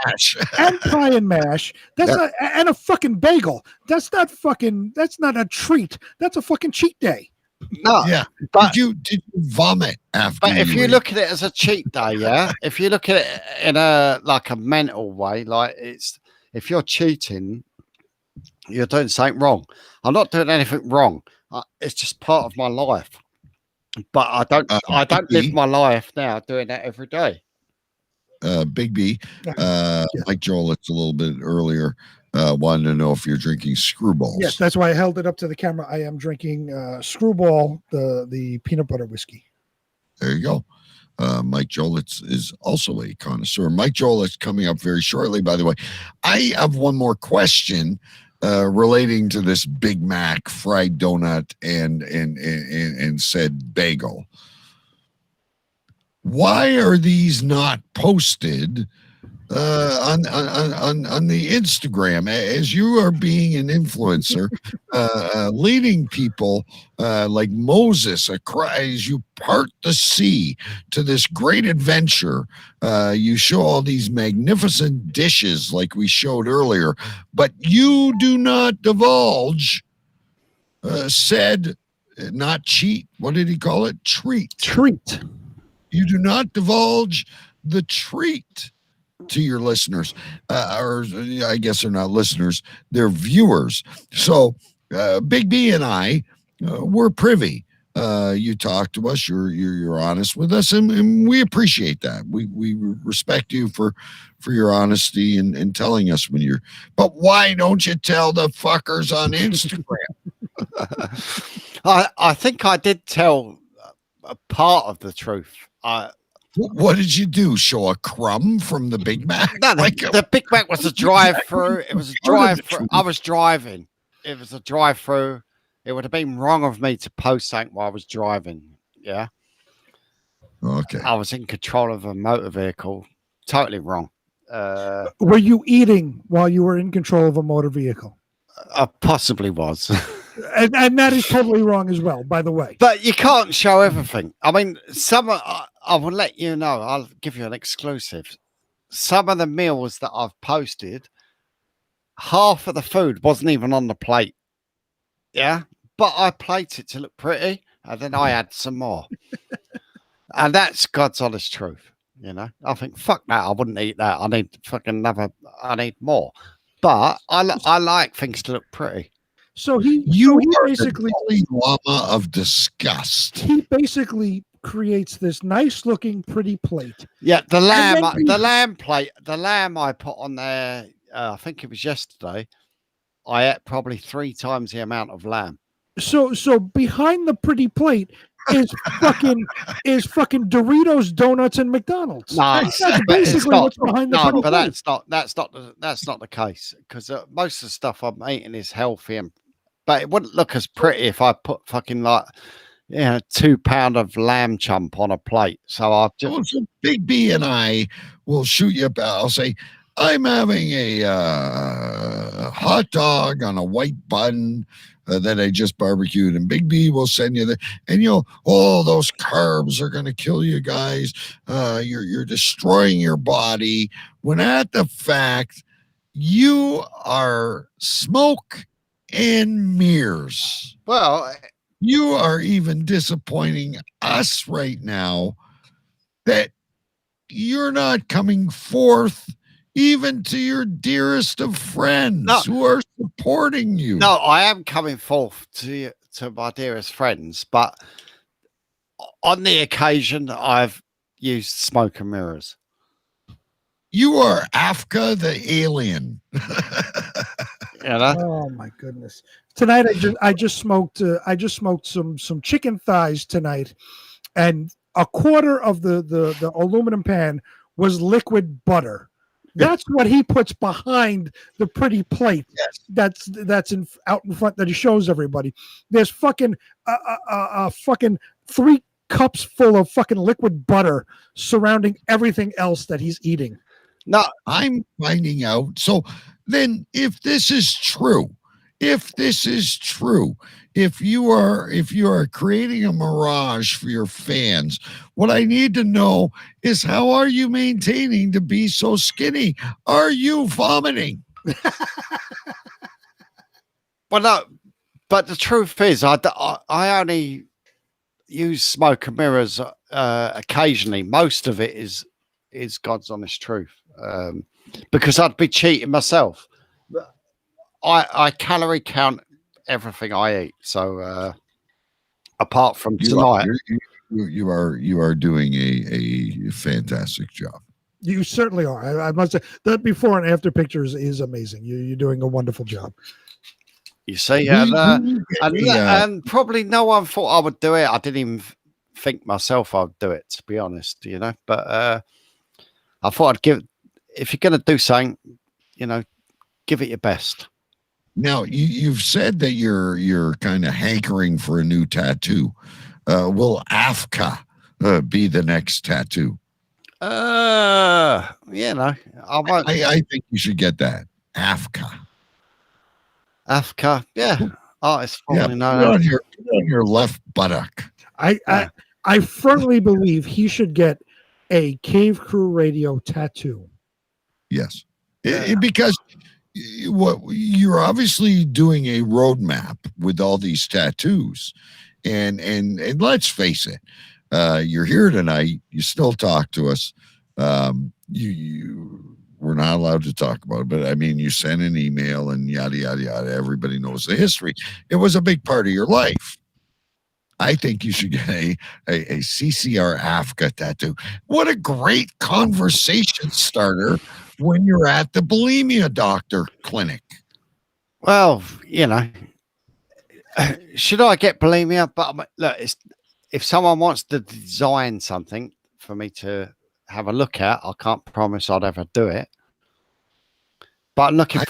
mash. And pie and mash. That's not, and a fucking bagel. That's not a treat. That's a fucking cheat day. No, yeah. But did you vomit after? But if you look at it as a cheat day, yeah. If you look at it in a mental way, like if you're cheating, you're doing something wrong. I'm not doing anything wrong. It's just part of my life. But I don't live my life now doing that every day. Big B, Mike Joel, it's a little bit earlier, wanted to know if you're drinking Screwballs. Yes, that's why I held it up to the camera. I am drinking Screwball, the peanut butter whiskey. There you go. Mike Jolitz is also a connoisseur. Mike Jolitz coming up very shortly, by the way. I have one more question relating to this Big Mac, fried donut, and said bagel. Why are these not posted on the Instagram as you are being an influencer, leading people like Moses as you part the sea to this great adventure? You show all these magnificent dishes like we showed earlier, but you do not divulge said not cheat. What did he call it? Treat. You do not divulge the treat to your listeners, or I guess they're not listeners, they're viewers. So Big B and I, we're privy. You talk to us, you're honest with us, and we appreciate that. We respect you for your honesty and telling us when you're. But why don't you tell the fuckers on Instagram? I think I did tell a part of the truth. What did you do? Show a crumb from the Big Mac? No, the Big Mac was a drive-through. It was a drive-through. I was driving. It was a drive-through. It would have been wrong of me to post something while I was driving. Yeah. Okay. I was in control of a motor vehicle. Totally wrong. Were you eating while you were in control of a motor vehicle? I possibly was. and that is totally wrong as well, by the way. But you can't show everything. I mean, I will let you know. I'll give you an exclusive. Some of the meals that I've posted, half of the food wasn't even on the plate. Yeah. But I plated it to look pretty, and then I had some more. And that's God's honest truth. You know, I think, fuck that. I wouldn't eat that. I need I need more. But I like things to look pretty. So he basically the llama of disgust. He basically creates this nice looking pretty plate. Yeah, the lamb plate, the lamb I put on there, I think it was yesterday. I ate probably 3 times the amount of lamb. So behind the pretty plate is fucking Doritos, donuts, and McDonald's. No, that's basically what's behind the pretty plate. That's not the case, because most of the stuff I'm eating is healthy, but it wouldn't look as pretty if I put fucking 2 pound of lamb chump on a plate. So I've just so Big B and I will shoot you about. I'll say, I'm having a hot dog on a white bun that I just barbecued, and Big B will send you and those carbs are going to kill you guys. You're destroying your body. When at the fact, you are smoke and mirrors. Well, you are even disappointing us right now that you're not coming forth even to your dearest of friends who are supporting you. No, I am coming forth to my dearest friends, but on the occasion, I've used smoke and mirrors. You are Afka the alien. Oh my goodness! Tonight I just smoked some chicken thighs tonight, and a quarter of the aluminum pan was liquid butter. That's what he puts behind the pretty plate. Yes. That's out in front that he shows everybody. There's fucking 3 cups full of fucking liquid butter surrounding everything else that he's eating. No, I'm finding out. So then, if this is true, if you are creating a mirage for your fans, what I need to know is, how are you maintaining to be so skinny? Are you vomiting? Well, no, but the truth is, I only use smoke and mirrors occasionally. Most of it is God's honest truth, because I'd be cheating myself. I calorie count everything I eat. So apart from tonight, you are doing a fantastic job. You certainly are. I must say that before and after pictures is amazing. You're doing a wonderful job. You see, and probably no one thought I would do it. I didn't even think myself I'd do it, to be honest, but I thought if you're going to do something, give it your best. Now you've said that you're kind of hankering for a new tattoo. Will Afka be the next tattoo? You know, I think you should get that Afka. Afka, yeah. Artist formerly known put as. on your left buttock. I firmly believe he should get a Cave Crew Radio tattoo. Yes, because what you're obviously doing a roadmap with all these tattoos, and let's face it, you're here tonight. You still talk to us. We're not allowed to talk about it, but I mean, you sent an email and yada yada yada. Everybody knows the history. It was a big part of your life. I think you should get a CCR Africa tattoo. What a great conversation starter when you're at the bulimia doctor clinic. Well, you know, should I get bulimia? But look, if someone wants to design something for me to have a look at, I can't promise I'd ever do it. But I'm looking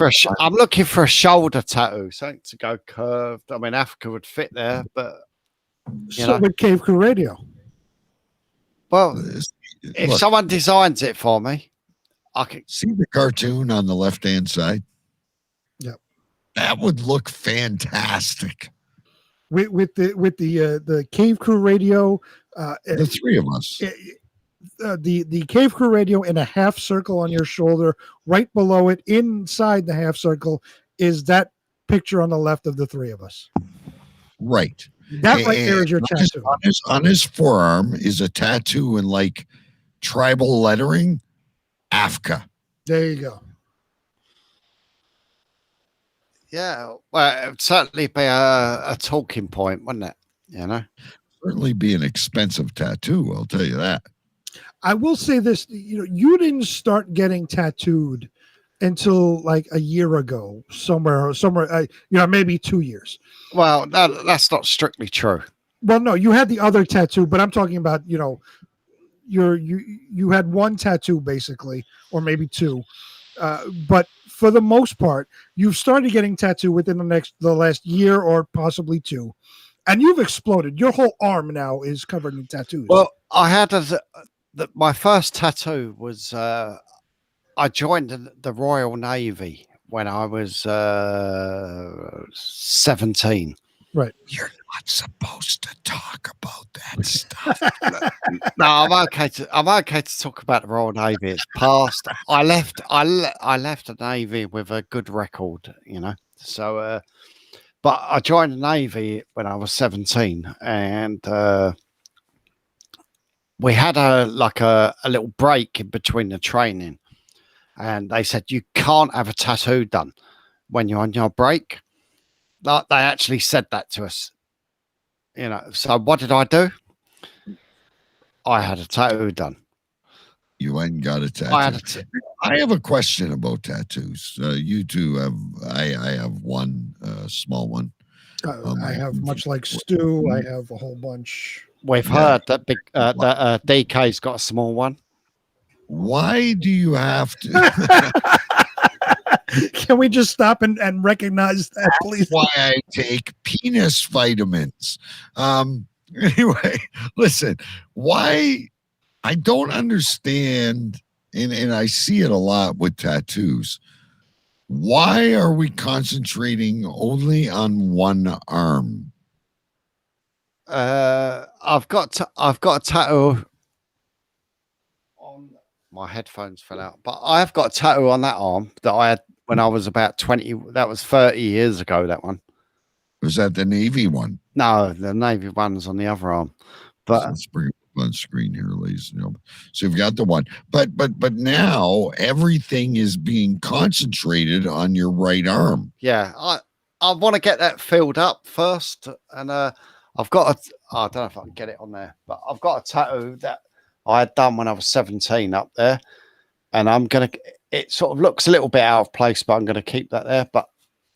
for a shoulder tattoo, something to go curved. I mean, Africa would fit there, but you know, with Cave Crew Radio. Well, if someone designs it for me, I can see the cartoon on the left-hand side. Yep, that would look fantastic. With the Cave Crew Radio, the three of us. The Cave Crew Radio in a half circle on your shoulder. Right below it, inside the half circle, is that picture on the left of the three of us. Right. That right there is your tattoo. On his forearm is a tattoo in like tribal lettering, Afka. There you go. Yeah, well, it would certainly be a talking point, wouldn't it? You know, certainly be an expensive tattoo. I'll tell you that. I will say this: you didn't start getting tattooed until like a year ago, somewhere, maybe 2 years. Well, that's not strictly true. Well, no, you had the other tattoo, but I'm talking about you had one tattoo basically, or maybe two, but for the most part, you've started getting tattooed within the last year or possibly two, and you've exploded. Your whole arm now is covered in tattoos. Well, I had my first tattoo was I joined the Royal Navy when I was 17. Right. You're not supposed to talk about that stuff. No, I'm okay to talk about the Royal Navy. It's past. I left the Navy with a good record, you know. So, but I joined the Navy when I was 17, and we had a little break in between the training, and they said you can't have a tattoo done when you're on your break. They actually said that to us, you know. So what did I do? I had a tattoo done. You went and got a tattoo. I have a question about tattoos. You two have. I have one small one. I have, much like Stu, I have a whole bunch. We've heard that that DK's got a small one. Why do you have to? Can we just stop and recognize that, please? That's why I take penis vitamins. Anyway, listen, why I don't understand, and I see it a lot with tattoos. Why are we concentrating only on one arm? I've got a tattoo on my headphones fell out, but I've got a tattoo on that arm that I had when I was about 20. That was 30 years ago. That one. Was that the Navy one? No, the Navy one's on the other arm. But let's bring it up on screen here, ladies and gentlemen. So you've got the one, but now everything is being concentrated on your right arm. Yeah, I want to get that filled up first, and I've got I don't know if I can get it on there, but I've got a tattoo that I had done when I was 17 up there, and it sort of looks a little bit out of place, but I'm gonna keep that there.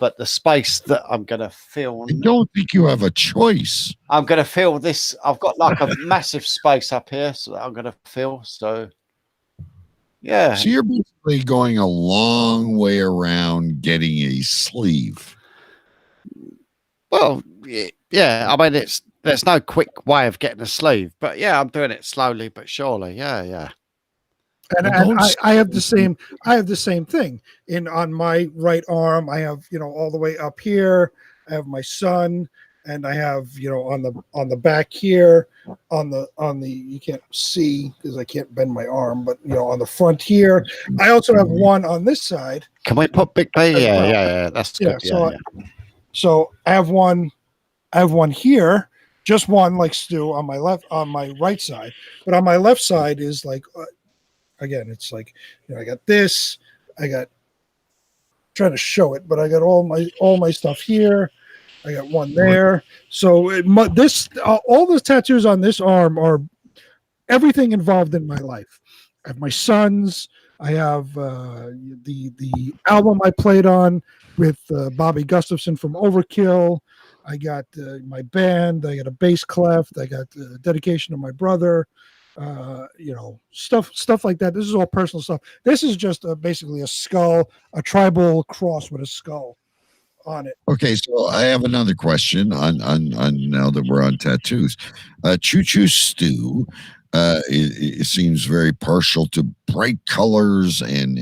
But the space that I'm gonna fill, I don't think you have a choice. I'm gonna fill this. I've got like a massive space up here, so that I'm gonna fill. So yeah. So you're basically going a long way around getting a sleeve. Well, yeah. I mean, there's no quick way of getting a sleeve, but yeah, I'm doing it slowly but surely. Yeah. And I have the same thing on my right arm. I have, all the way up here. I have my son, and I have, on the back here, on the you can't see because I can't bend my arm, but on the front here. I also have one on this side. Can we put Big B? Yeah. That's good. So I have one here, just one like Stu on my right side, but on my left side is like. Again, it's like I got this. Trying to show it, but I got all my stuff here. I got one there. So all those tattoos on this arm are everything involved in my life. I have my sons. I have the album I played on with Bobby Gustafson from Overkill. I got my band. I got a bass clef. I got dedication to my brother. Stuff like that. This is all personal stuff. This is just basically a skull, a tribal cross with a skull on it. Okay, so I have another question on now that we're on tattoos. Choo Choo Stu, it seems very partial to bright colors and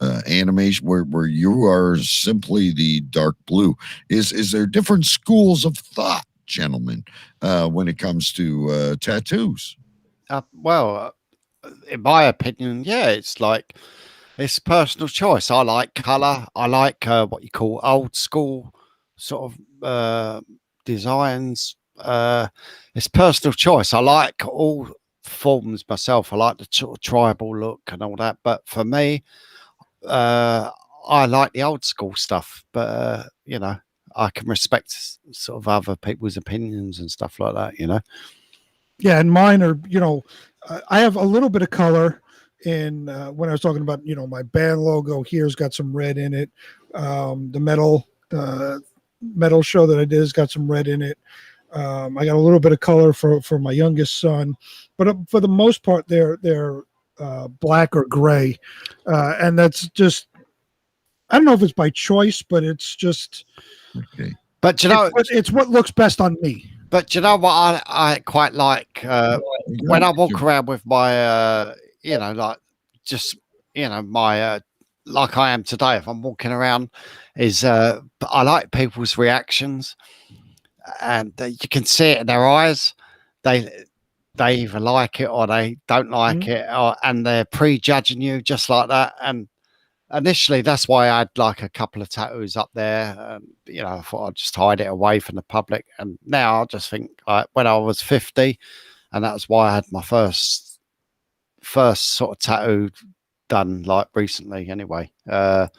animation, where you are simply the dark blue. Is there different schools of thought, gentlemen, when it comes to tattoos? Well, in my opinion, it's personal choice. I like color. I like what you call old school sort of designs. It's personal choice. I like all forms myself. I like the sort of tribal look and all that. But for me, I like the old school stuff. But I can respect sort of other people's opinions and stuff like that. Yeah, and mine are, I have a little bit of color in when I was talking about, my band logo here's got some red in it. The metal show that I did has got some red in it. I got a little bit of color for my youngest son, but for the most part, they're black or gray, and that's just, I don't know if it's by choice, but it's just. Okay. But it's what looks best on me. But you know what I quite like when I walk around with my my like I am today. If I'm walking around, is I like people's reactions, and you can see it in their eyes. They either like it or they don't like it, and they're prejudging you just like that. And initially, that's why I had like a couple of tattoos up there. I thought I'd just hide it away from the public. And now I just think when I was 50, and that's why I had my first sort of tattoo done like recently anyway. I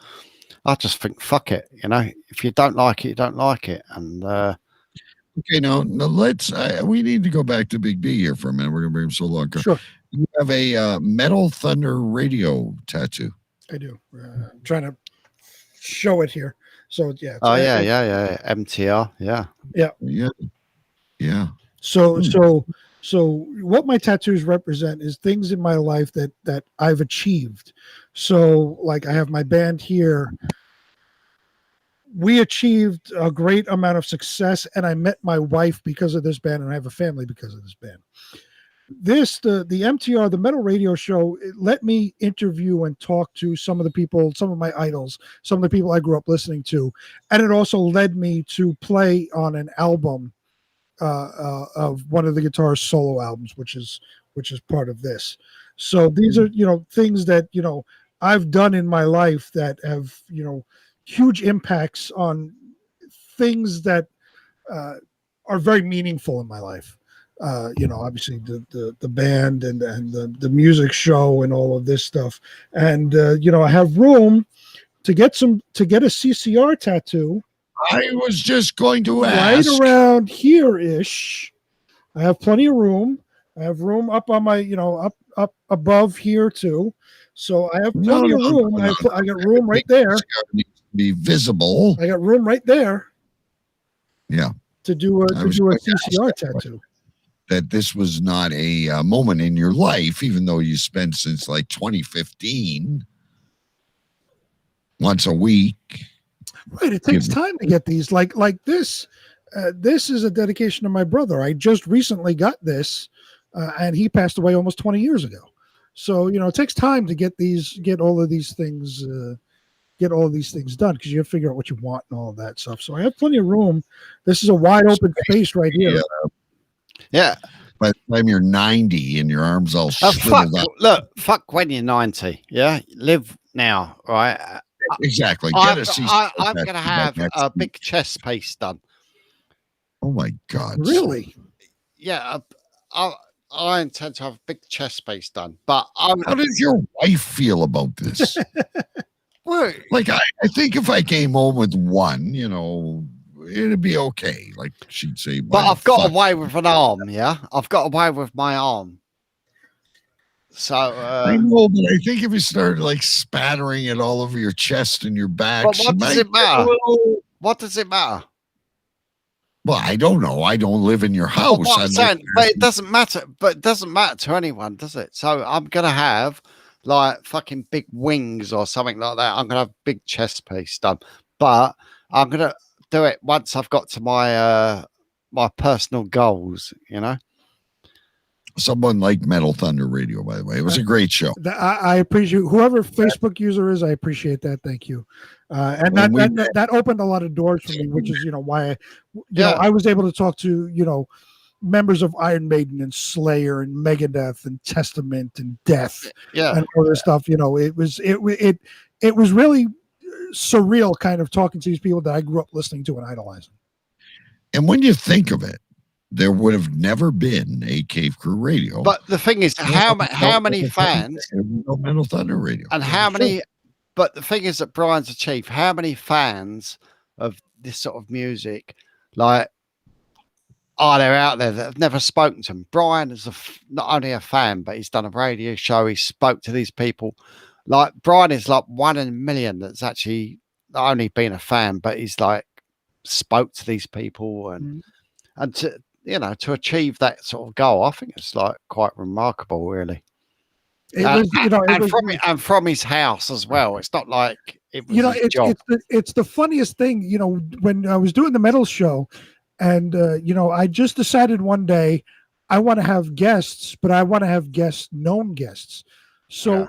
just think, fuck it. If you don't like it, you don't like it. And okay, now let's. We need to go back to Big B here for a minute. We're gonna bring him so long. Sure. You have a Metal Thunder radio tattoo. I do. I'm trying to show it here. So yeah. Oh yeah. MTR. Yeah. So what my tattoos represent is things in my life that I've achieved. So like I have my band here. We achieved a great amount of success, and I met my wife because of this band, and I have a family because of this band. The MTR, the Metal Radio Show, it let me interview and talk to some of the people, some of my idols, some of the people I grew up listening to, and it also led me to play on an album of one of the guitar's solo albums, which is part of this. So these are things that I've done in my life that have huge impacts on things that are very meaningful in my life. Obviously the band and the music show and all of this stuff. And, I have room to get a CCR tattoo. I was just going to ask. Right around here-ish. I have plenty of room. I have room up on my, up above here too. So I have plenty of room. I got room right there. Be visible. I got room right there. Yeah. To do a CCR tattoo. That this was not a moment in your life, even though you spent since like 2015 once a week. Right. It takes time to get these. Like this. This is a dedication to my brother. I just recently got this, and he passed away almost 20 years ago. So it takes time to get all of these things done because you have to figure out what you want and all of that stuff. So I have plenty of room. This is a wide open space right here. Yeah. By the time you're 90 and your arms all shriveled up. Look, fuck when you're 90. Yeah, live now, right? Exactly. I'm going to have a big chest piece done. Oh my God! Really? Yeah, I intend to have a big chest piece done. But how does your wife feel about this? Well, like I think if I came home with one, it'd be okay. Like she'd say, but I've got away with an arm. Yeah, I've got away with my arm. So I know, but I think if you started like spattering it all over your chest and your back, but what does it matter? What does it matter? Well, I don't know. I don't live in your house. But it doesn't matter. But it doesn't matter to anyone, does it? So I'm gonna have like fucking big wings or something like that. I'm gonna have a big chest piece done, but I'm gonna do it once I've got to my my personal goals. Someone like Metal Thunder Radio, by the way. It was a great show. I appreciate whoever Facebook user is. I appreciate that. Thank you. And that opened a lot of doors for me, which is why I was able to talk to members of Iron Maiden and Slayer and Megadeth and Testament and Death and all this stuff. It was really surreal, kind of talking to these people that I grew up listening to and idolizing. And when you think of it, there would have never been a Cave Crew Radio. But the thing is, how many fans? Metal Thunder Radio. And how many? But the thing is that Brian's achieved. How many fans of this sort of music, are there out there that have never spoken to him? Brian is not only a fan, but he's done a radio show. He spoke to these people. Like Brian is like 1 in a million that's actually not only been a fan, but he's like spoke to these people and to achieve that sort of goal, I think it's like quite remarkable, really. From his house as well. It's not like it was his job. It's the funniest thing, when I was doing the metal show, and I just decided one day I want to have guests, but I want to have known guests. So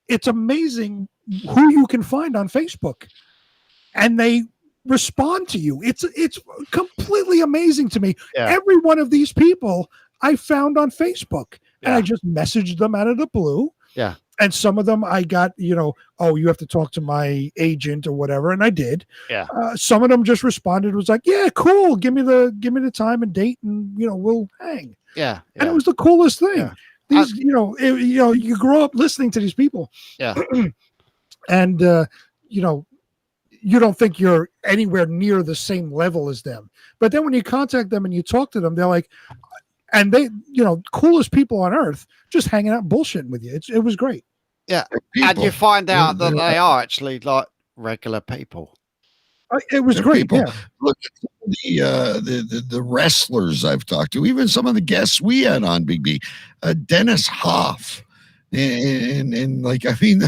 it's amazing who you can find on Facebook, and they respond to you. It's completely amazing to me. Every one of these people I found on Facebook, and I just messaged them out of the blue. Yeah. And some of them I got, you have to talk to my agent or whatever, and I did. Yeah. Some of them just responded, was like, yeah, cool. Give me the time and date, and we'll hang. Yeah. And it was the coolest thing. Yeah. These, you grow up listening to these people. Yeah. And you don't think you're anywhere near the same level as them. But then when you contact them and you talk to them, they're like, and they, coolest people on earth, just hanging out bullshitting with you. It was great. Yeah. And you find out that they are actually like regular people. It was great. Yeah. Look at the wrestlers I've talked to, even some of the guests we had on Big B, Dennis Hoff. And like, I mean,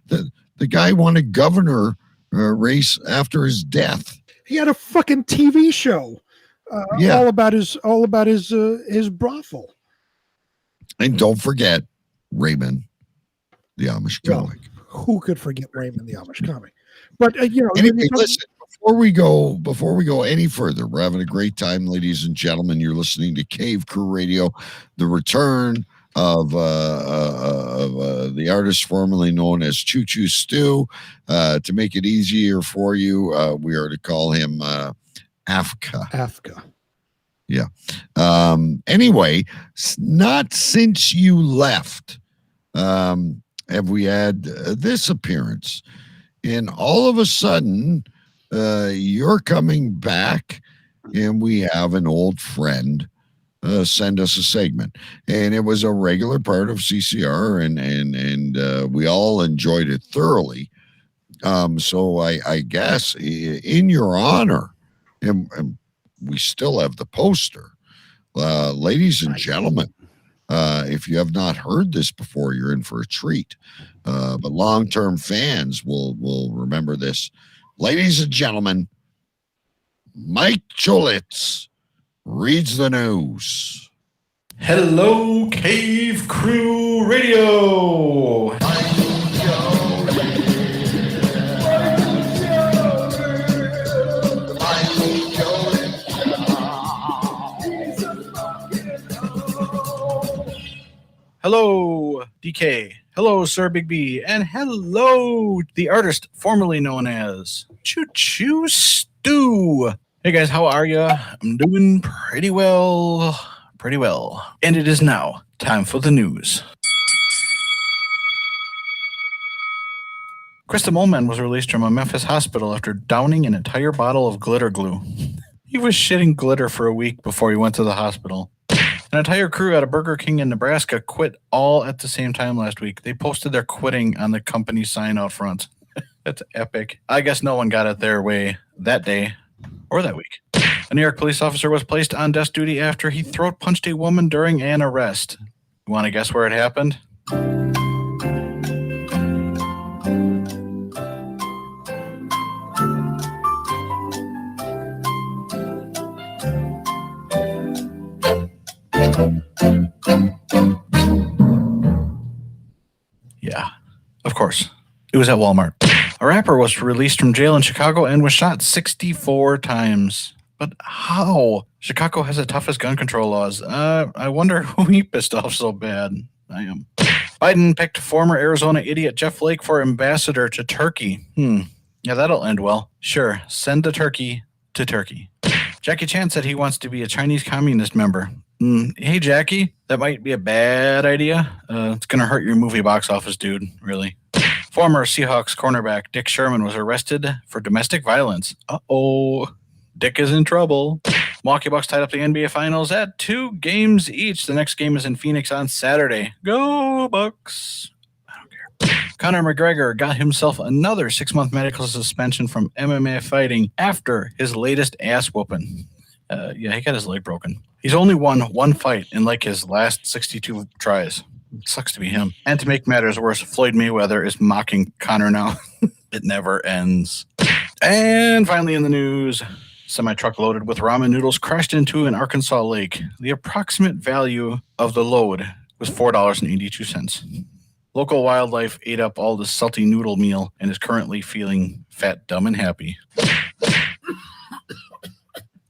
the guy won a governor race after his death. He had a fucking TV show, all about his brothel. And don't forget Raymond, the Amish comic. Who could forget Raymond, the Amish comic? But anyway, listen. Before we go any further, we're having a great time, ladies and gentlemen. You're listening to Cave Crew Radio, the return of the artist formerly known as Choo Choo Stu. To make it easier for you, we are to call him Afka. Yeah. Anyway, not since you left have we had this appearance. And all of a sudden, you're coming back, and we have an old friend send us a segment, and it was a regular part of CCR, and we all enjoyed it thoroughly. So I guess in your honor, and we still have the poster, ladies and gentlemen. If you have not heard this before, you're in for a treat. But long-term fans will remember this Ladies and gentlemen, Mike Jolitz reads the news. Hello, Cave Crew Radio. Hello, DK. Hello, Sir Big B. And hello, the artist formerly known as Choo Choo Stu. Hey guys, how are ya? I'm doing pretty well. And it is now time for the news. Chris the Mole Man was released from a Memphis hospital after downing an entire bottle of glitter glue. He was shitting glitter for a week before he went to the hospital. An entire crew at a Burger King in Nebraska quit all at the same time last week. They posted their quitting on the company sign out front. That's epic. I guess no one got it their way that day or that week. A New York police officer was placed on desk duty after he throat punched a woman during an arrest. You want to guess where it happened? Yeah, of course. It was at Walmart. A rapper was released from jail in Chicago and was shot 64 times. But how? Chicago has the toughest gun control laws. I wonder who he pissed off so bad. I am. Biden picked former Arizona idiot Jeff Flake for ambassador to Turkey. Yeah, that'll end well. Sure, send the turkey to Turkey. Jackie Chan said he wants to be a Chinese communist member. Hey, Jackie, that might be a bad idea. It's going to hurt your movie box office, dude, really. Former Seahawks cornerback Dick Sherman was arrested for domestic violence. Uh-oh. Dick is in trouble. Milwaukee Bucks tied up the NBA Finals at 2 games each. The next game is in Phoenix on Saturday. Go Bucks. I don't care. Conor McGregor got himself another 6-month medical suspension from MMA fighting after his latest ass whooping. Yeah, he got his leg broken. He's only won 1 fight in like his last 62 tries. It sucks to be him. And to make matters worse, Floyd Mayweather is mocking Conor now. It never ends. And finally in the news, semi-truck loaded with ramen noodles crashed into an Arkansas lake. The approximate value of the load was $4.82. Local wildlife ate up all the salty noodle meal and is currently feeling fat, dumb, and happy.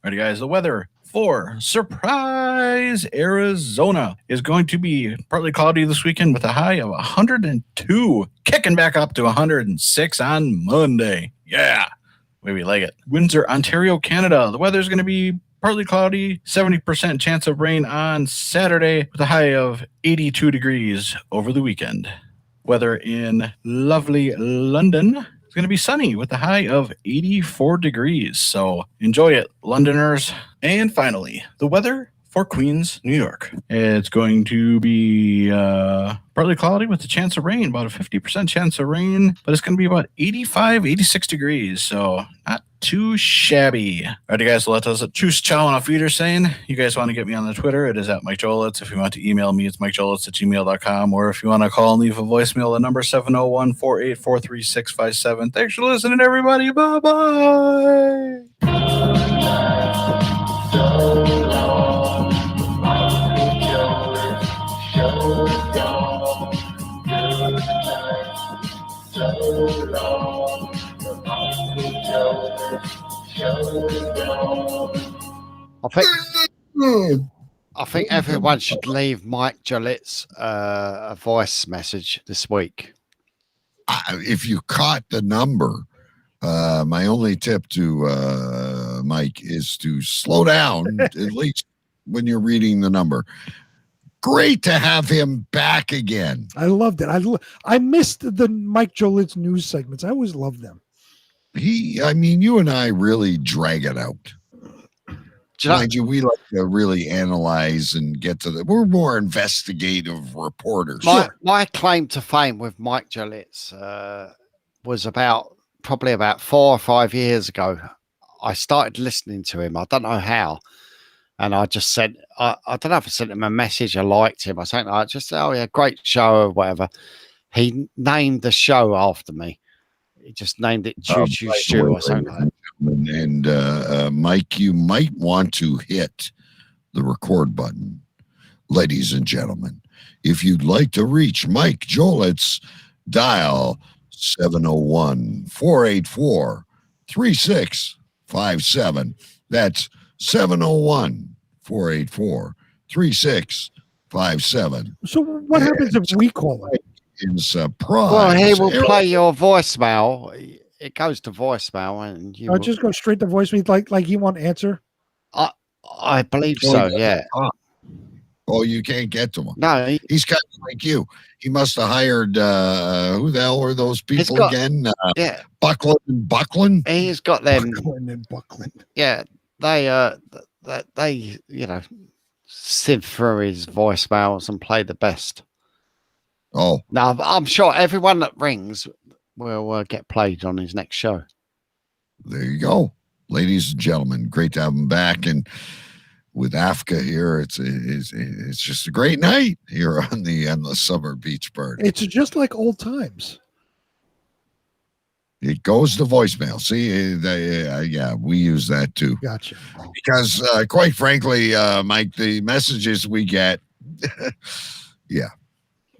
Alrighty, guys, the weather for surprise Arizona is going to be partly cloudy this weekend with a high of 102, kicking back up to 106 on Monday. Yeah, way we like it. Windsor, Ontario, Canada. The weather is going to be partly cloudy, 70% chance of rain on Saturday with a high of 82 degrees over the weekend. Weather in lovely London. It's going to be sunny with a high of 84 degrees. So enjoy it, Londoners. And finally, the weather for Queens, New York. It's going to be partly cloudy with a chance of rain, about a 50% chance of rain, but it's going to be about 85, 86 degrees. So not too shabby. All right, guys, so let us choose chow on a feeder saying. You guys want to get me on the Twitter, it is at Mike Jolitz. If you want to email me, it's mikejolitz@gmail.com. Or if you want to call and leave a voicemail, the number 701-484-3657. Thanks for listening, everybody. Bye-bye. I think everyone should leave Mike Jolitz a voice message this week. If you caught the number, my only tip to Mike is to slow down, at least when you're reading the number. Great to have him back again. I loved it. I missed the Mike Jolitz news segments. I always loved them. You and I really drag it out. Mind you, we like to really analyze and get to we're more investigative reporters. My claim to fame with Mike Jolitz was probably about 4 or 5 years ago. I started listening to him. I don't know how. And I just said, I don't know if I sent him a message. I liked him. I said, great show or whatever. He named the show after me. He just named it Choo Choo Stu or something like that. And Mike, you might want to hit the record button, ladies and gentlemen. If you'd like to reach Mike Jolitz, dial 701-484-3657. That's 701-484-3657. So what happens if we call it? In surprise. Well, he will play your voicemail. It goes to voicemail, and you. I'll just go straight to voicemail, like he won't answer. I believe so. Yeah. Oh, you can't get to him. No, he's kind of like you. He must have hired who the hell were those people again? Yeah, Buckland and Buckland. He's got them. Buckland and Buckland. Yeah, they sift through his voicemails and play the best. Oh, now I'm sure everyone that rings will get played on his next show. There you go, ladies and gentlemen. Great to have him back, and with Africa here, it's just a great night here on the Endless Summer Beach Party. It's just like old times. It goes to voicemail. See, yeah, we use that too. Gotcha. Because quite frankly, Mike, the messages we get, yeah.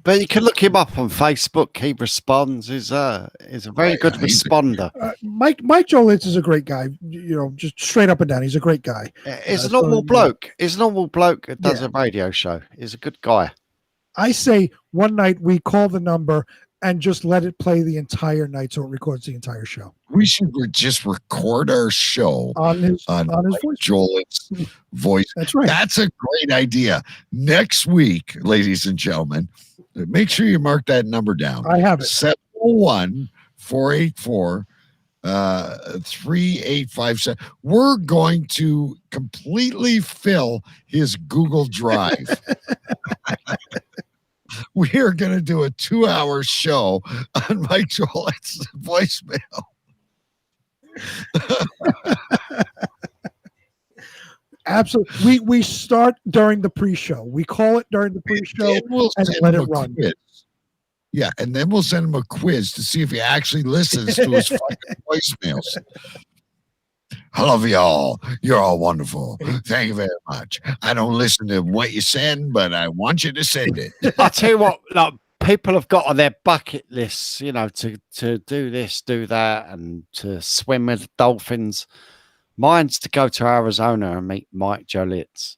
But you can look him up on Facebook. He responds. He's a very good responder. Mike Jolitz is a great guy. Just straight up and down. He's a great guy. He's a normal bloke. He's a normal bloke that does a radio show. He's a good guy. I say one night we call the number and just let it play the entire night so it records the entire show. We should just record our show on his voice. Jolitz's voice. That's right. That's a great idea. Next week, ladies and gentlemen, make sure you mark that number down. I have it. 701-484-3857. We're going to completely fill his Google Drive. We are going to do a 2-hour show on Mike Jolitz's voicemail. Absolutely. We start during the pre-show. We call it during the pre-show and let it run. Quiz. Yeah, and then we'll send him a quiz to see if he actually listens to his fucking voicemails. I love y'all. You're all wonderful. Thank you very much. I don't listen to what you send, but I want you to send it. I'll tell you what, like, people have got on their bucket lists, to do this, do that, and to swim with dolphins. Mine's to go to Arizona and meet Mike Jolitz.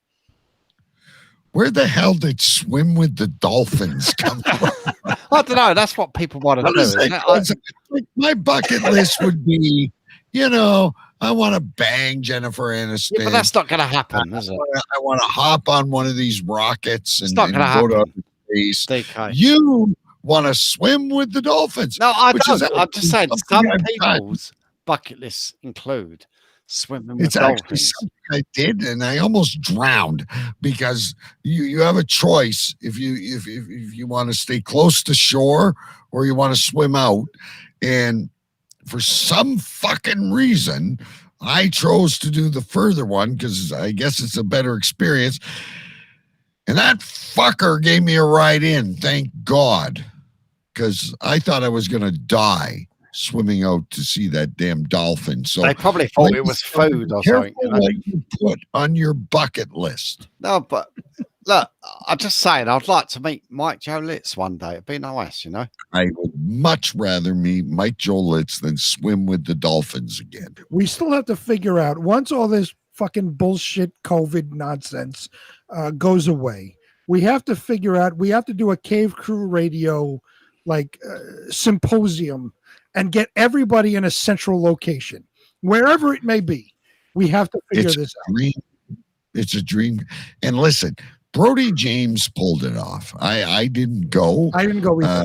Where the hell did swim with the dolphins come from? I don't know. That's what people want to do. Like my bucket list would be, I want to bang Jennifer Aniston. Yeah, but that's not going to happen, is it? I want to hop on one of these rockets and go to space. You want to swim with the dolphins? No, I don't. I'm just saying some people's bucket lists include swimming with dolphins. Actually something I did, and I almost drowned because you have a choice if you want to stay close to shore or you want to swim out, and for some fucking reason, I chose to do the further one because I guess it's a better experience. And that fucker gave me a ride in, thank God, because I thought I was going to die swimming out to see that damn dolphin. So they probably thought it was food or something. What you put on your bucket list. No, but look, I'm just saying, I'd like to meet Mike Jolitz one day. It'd be nice, I would much rather meet Mike Jolitz than swim with the dolphins again. We still have to figure out, once all this fucking bullshit COVID nonsense goes away, we have to figure out, we have to do a Cave Crew Radio symposium and get everybody in a central location, wherever it may be. We have to figure this out. It's a dream. And listen, Brody James pulled it off. I didn't go. I didn't go either.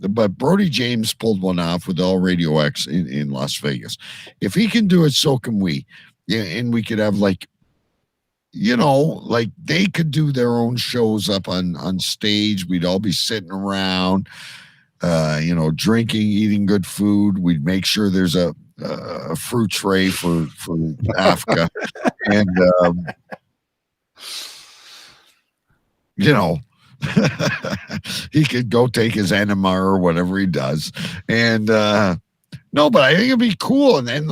But Brody James pulled one off with All Radio X in Las Vegas. If he can do it, so can we. Yeah, and we could have they could do their own shows up on stage. We'd all be sitting around, drinking, eating good food. We'd make sure there's a fruit tray for Africa, and he could go take his enema or whatever he does. And no, but I think it'd be cool. And then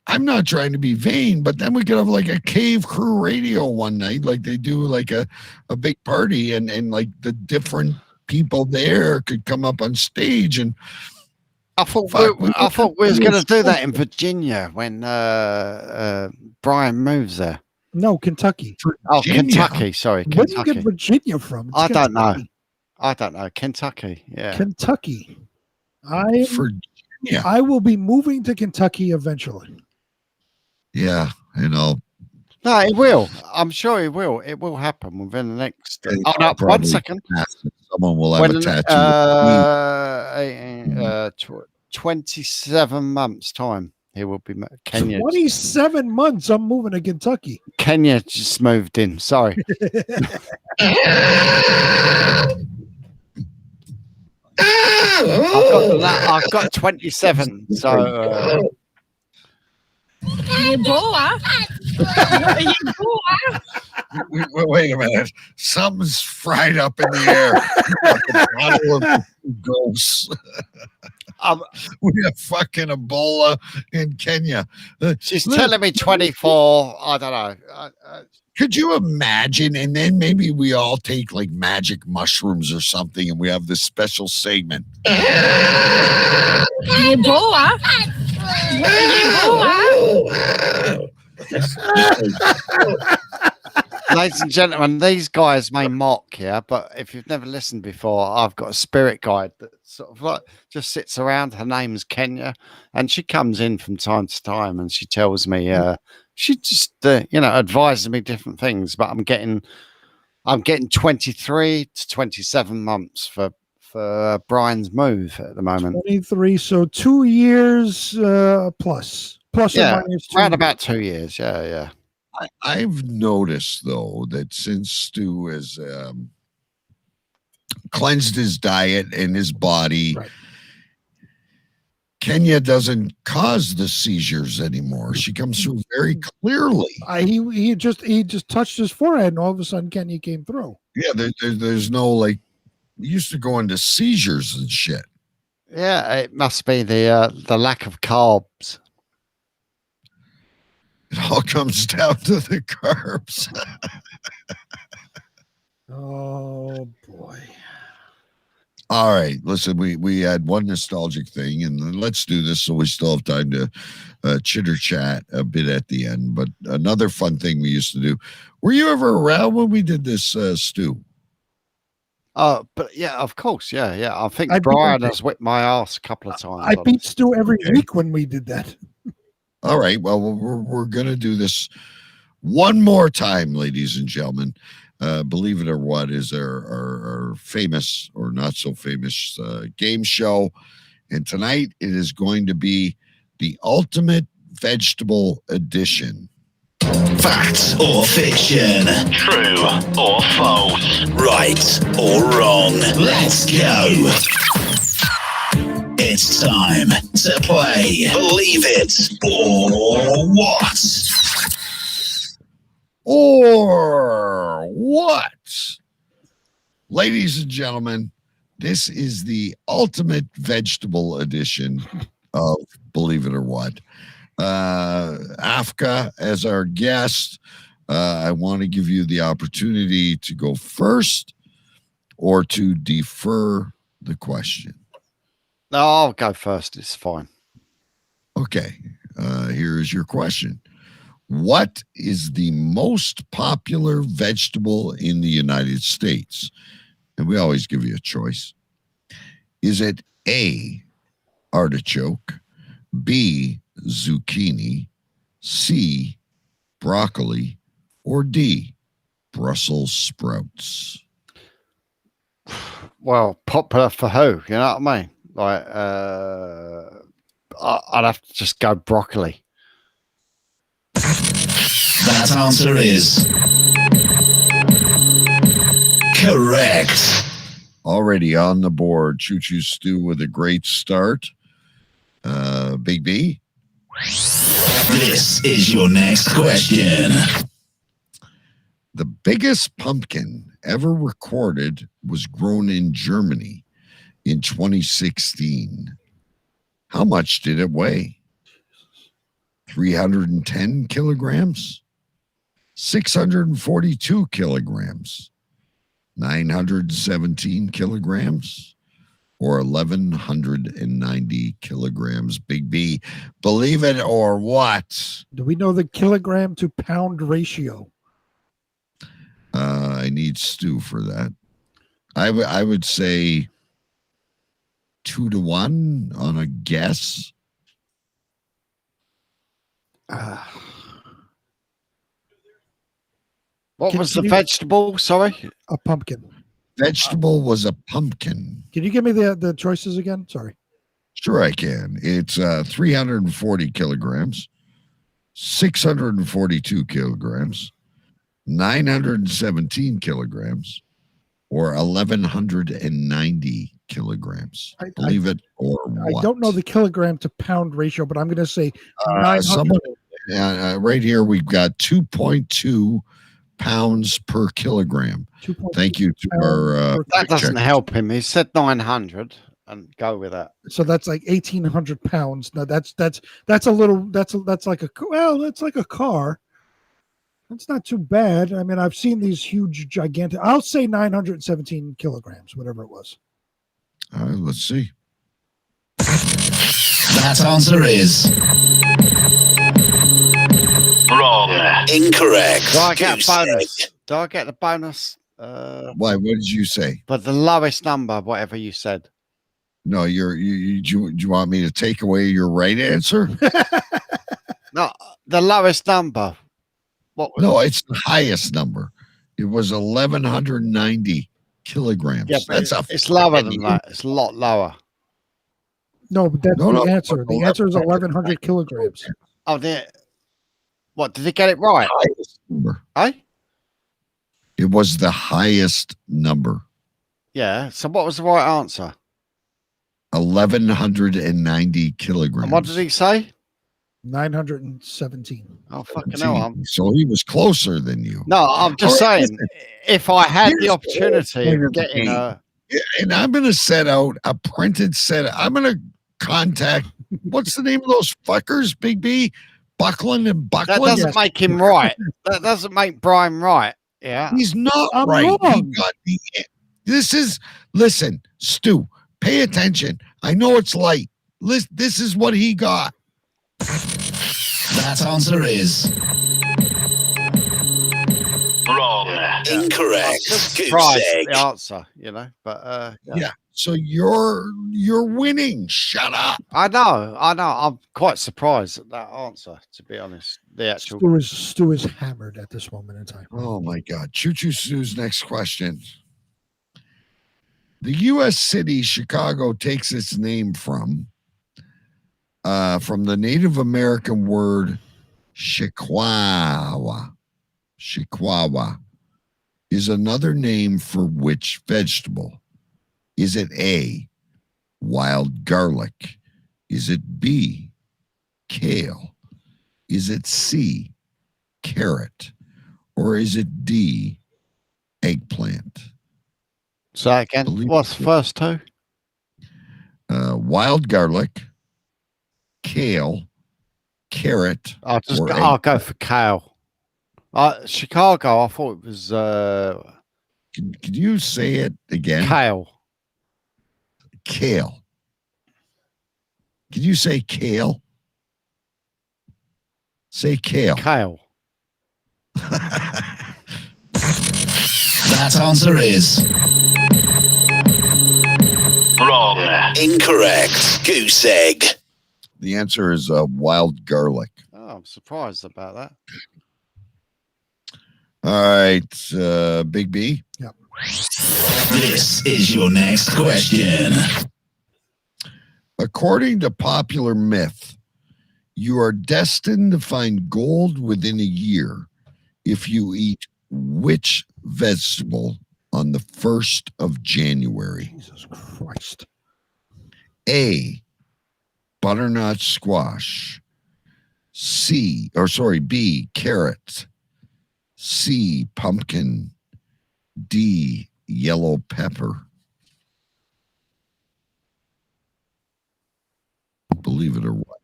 I'm not trying to be vain, but then we could have like a cave crew radio one night, like they do like a big party, and like the different people there could come up on stage. And I thought we was going to do that in Virginia when Brian moves there. No, Kentucky. Oh, Kentucky. Sorry, Where do Kentucky. you get Virginia from? It's I don't know. Kentucky. I don't know. Kentucky. Yeah. Kentucky. Virginia. I will be moving to Kentucky eventually. Yeah, No, it will. I'm sure it will. It will happen within the next. Oh no! 1 second. Someone will have a tattoo. 27 months time. He will be Kenya. 27 months. I'm moving to Kentucky. Kenya just moved in. Sorry. I've got 27. So. Wait a minute. Something's fried up in the air. A bottle of ghosts. We have fucking Ebola in Kenya. She's telling me 24. I don't know. Could you imagine? And then maybe we all take like magic mushrooms or something, and we have this special segment. Ebola. Ladies and gentlemen, these guys may mock, yeah, but if you've never listened before, I've got a spirit guide that sort of like just sits around. Her name's Kenya, and she comes in from time to time, and she tells me, she just advises me different things. But I'm getting 23 to 27 months for Brian's move at the moment. 23, so 2 years plus or minus 2 around years. about 2 years. Yeah. I've noticed though that since Stu has cleansed his diet and his body, right, Kenya doesn't cause the seizures anymore. She comes through very clearly. He just touched his forehead, and all of a sudden Kenya came through. Yeah, there's no like. We used to go into seizures and shit. Yeah, it must be the lack of carbs. It all comes down to the carbs. Oh boy. All right, listen, we had one nostalgic thing, and let's do this so we still have time to chitter chat a bit at the end. But another fun thing we used to do. Were you ever around when we did this, Stu? But yeah, of course, yeah. I think Brian has whipped my ass a couple of times. I beat Stu every week when we did that. All right, well, we're gonna do this one more time, ladies and gentlemen. Believe it or what is our famous or not so famous game show, and tonight it is going to be the Ultimate Vegetable Edition. Fact or fiction? True or false? Right or wrong? Let's go. It's time to play Believe It or What? Or what? Ladies and gentlemen, this is the Ultimate Vegetable Edition of Believe It or What. Afka as our guest, I want to give you the opportunity to go first or to defer the question. No, I'll go first. It's fine. Okay. Here is your question. What is the most popular vegetable in the United States? And we always give you a choice. Is it A, artichoke, B, zucchini, C, broccoli, or D, Brussels sprouts? Well, popular for who? You know what I mean? Like, I'd have to just go broccoli. That answer is correct. Already on the board, Choo Choo Stu with a great start. Big B. This is your next question. The biggest pumpkin ever recorded was grown in Germany in 2016. How much did it weigh? 310 kilograms, 642 kilograms, 917 kilograms, or 1,190 kilograms. Big B, believe it or what? Do we know the kilogram to pound ratio? I need Stu for that. I would say 2-1 on a guess. What was the vegetable? Sorry, a pumpkin. Vegetable was a pumpkin. Can you give me the choices again? Sorry. Sure, I can. It's 340 kilograms, 642 kilograms, 917 kilograms, or 1,190 kilograms. Believe it or what? I don't know the kilogram to pound ratio, but I'm going to say 900. Someone, right here, we've got 2.2 pounds per kilogram. Thank you to our. That doesn't help him. He said 900, and go with that. So that's like 1,800 pounds. Now that's a little. That's like a that's like a car. That's not too bad. I mean, I've seen these huge, gigantic. I'll say 917 kilograms, whatever it was. All right, let's see. That answer is wrong. Incorrect. Do I get a bonus? Do I get the bonus? Why? What did you say? But the lowest number, whatever you said. No, do you want me to take away your right answer? No, the lowest number. No, it's the highest number. It was 1,190 kilograms. Yeah, but it's lower than that. It's a lot lower. No, but that's the answer. The answer is 1,100 kilograms. Oh, what? Did he get it right? Highest number. It was the highest number. Yeah. So what was the right answer? 1,190 kilograms. And what did he say? 917. Oh, fucking hell. So he was closer than you. No, I'm just saying, if I had the opportunity of getting and I'm going to set out a printed set. I'm going to contact, what's the name of those fuckers, Big B? Buckland and Buckland? That doesn't make him right. That doesn't make Brian right. Yeah. He's not I'm right. wrong. Listen, Stu, pay attention. I know it's light. This is what he got. That answer is wrong. Incorrect. Surprised at the answer, but yeah. So you're winning. Shut up. I know. I'm quite surprised at that answer, to be honest. The actual Stu is hammered at this moment in time. Oh my God. Choo Choo Stu's next question. The U.S. city Chicago takes its name from the Native American word Chihuahua. Chihuahua is another name for which vegetable? Is it A, wild garlic? Is it B, kale? Is it C, carrot? Or is it D, eggplant? So again, what's the first two? Wild garlic, kale, carrot. I'll go for kale. Chicago, I thought it was. Could you say it again? Kale. Kale. Could you say kale? Say kale. Kale. That answer is wrong. Incorrect. Goose egg. The answer is wild garlic. Oh, I'm surprised about that. All right, Big B. Yep. This is your next question. According to popular myth, you are destined to find gold within a year if you eat which vegetable on the 1st of January? Jesus Christ. A, butternut squash. B, carrot. C, pumpkin, D, yellow pepper. Believe it or what?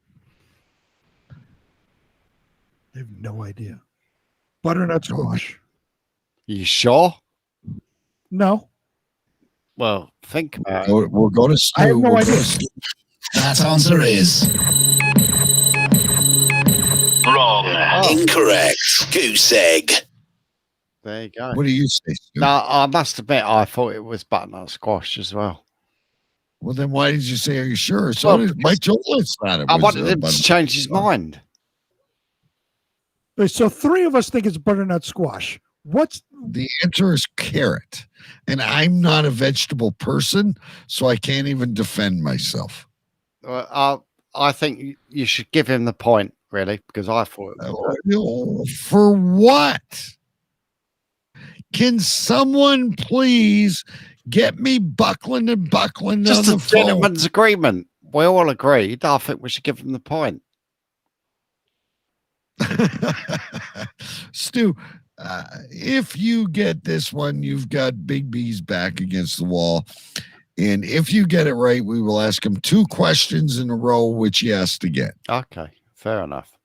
I have no idea. Butternut squash. You sure? No. Well, think about it. We'll go to Stu. I have no idea. That answer is wrong. Incorrect. Goose egg. There you go. What do you say, Stu? No, I must admit, I thought it was butternut squash as well. Well, then why did you say, are you sure? So did Mike Jolitz thought it I was, wanted him to change his mind. Wait, so 3 of us think it's butternut squash. What's the answer is carrot. And I'm not a vegetable person, so I can't even defend myself. I think you should give him the point, really, because I thought it was for what? Can someone please get me buckling and buckling just on a the phone? gentleman's agreement. We all agreed. I think we should give him the point. Stu, if you get this one, you've got Big B's back against the wall. And if you get it right, we will ask him 2 questions in a row, which he has to get. Okay, fair enough.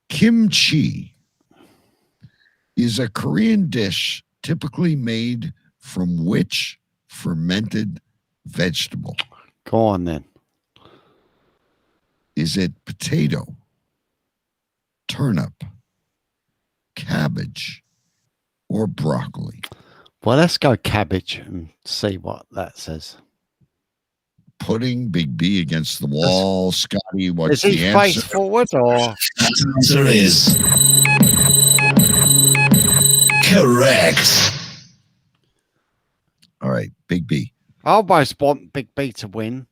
Kimchi is a Korean dish typically made from which fermented vegetable? Go on then. Is it potato, turnip, cabbage, or broccoli? Well, let's go cabbage and see what that says. Putting Big B against the wall. Scotty, what's is he the answer? face forward or? That answer is correct. All right, Big B. I almost want Big B to win.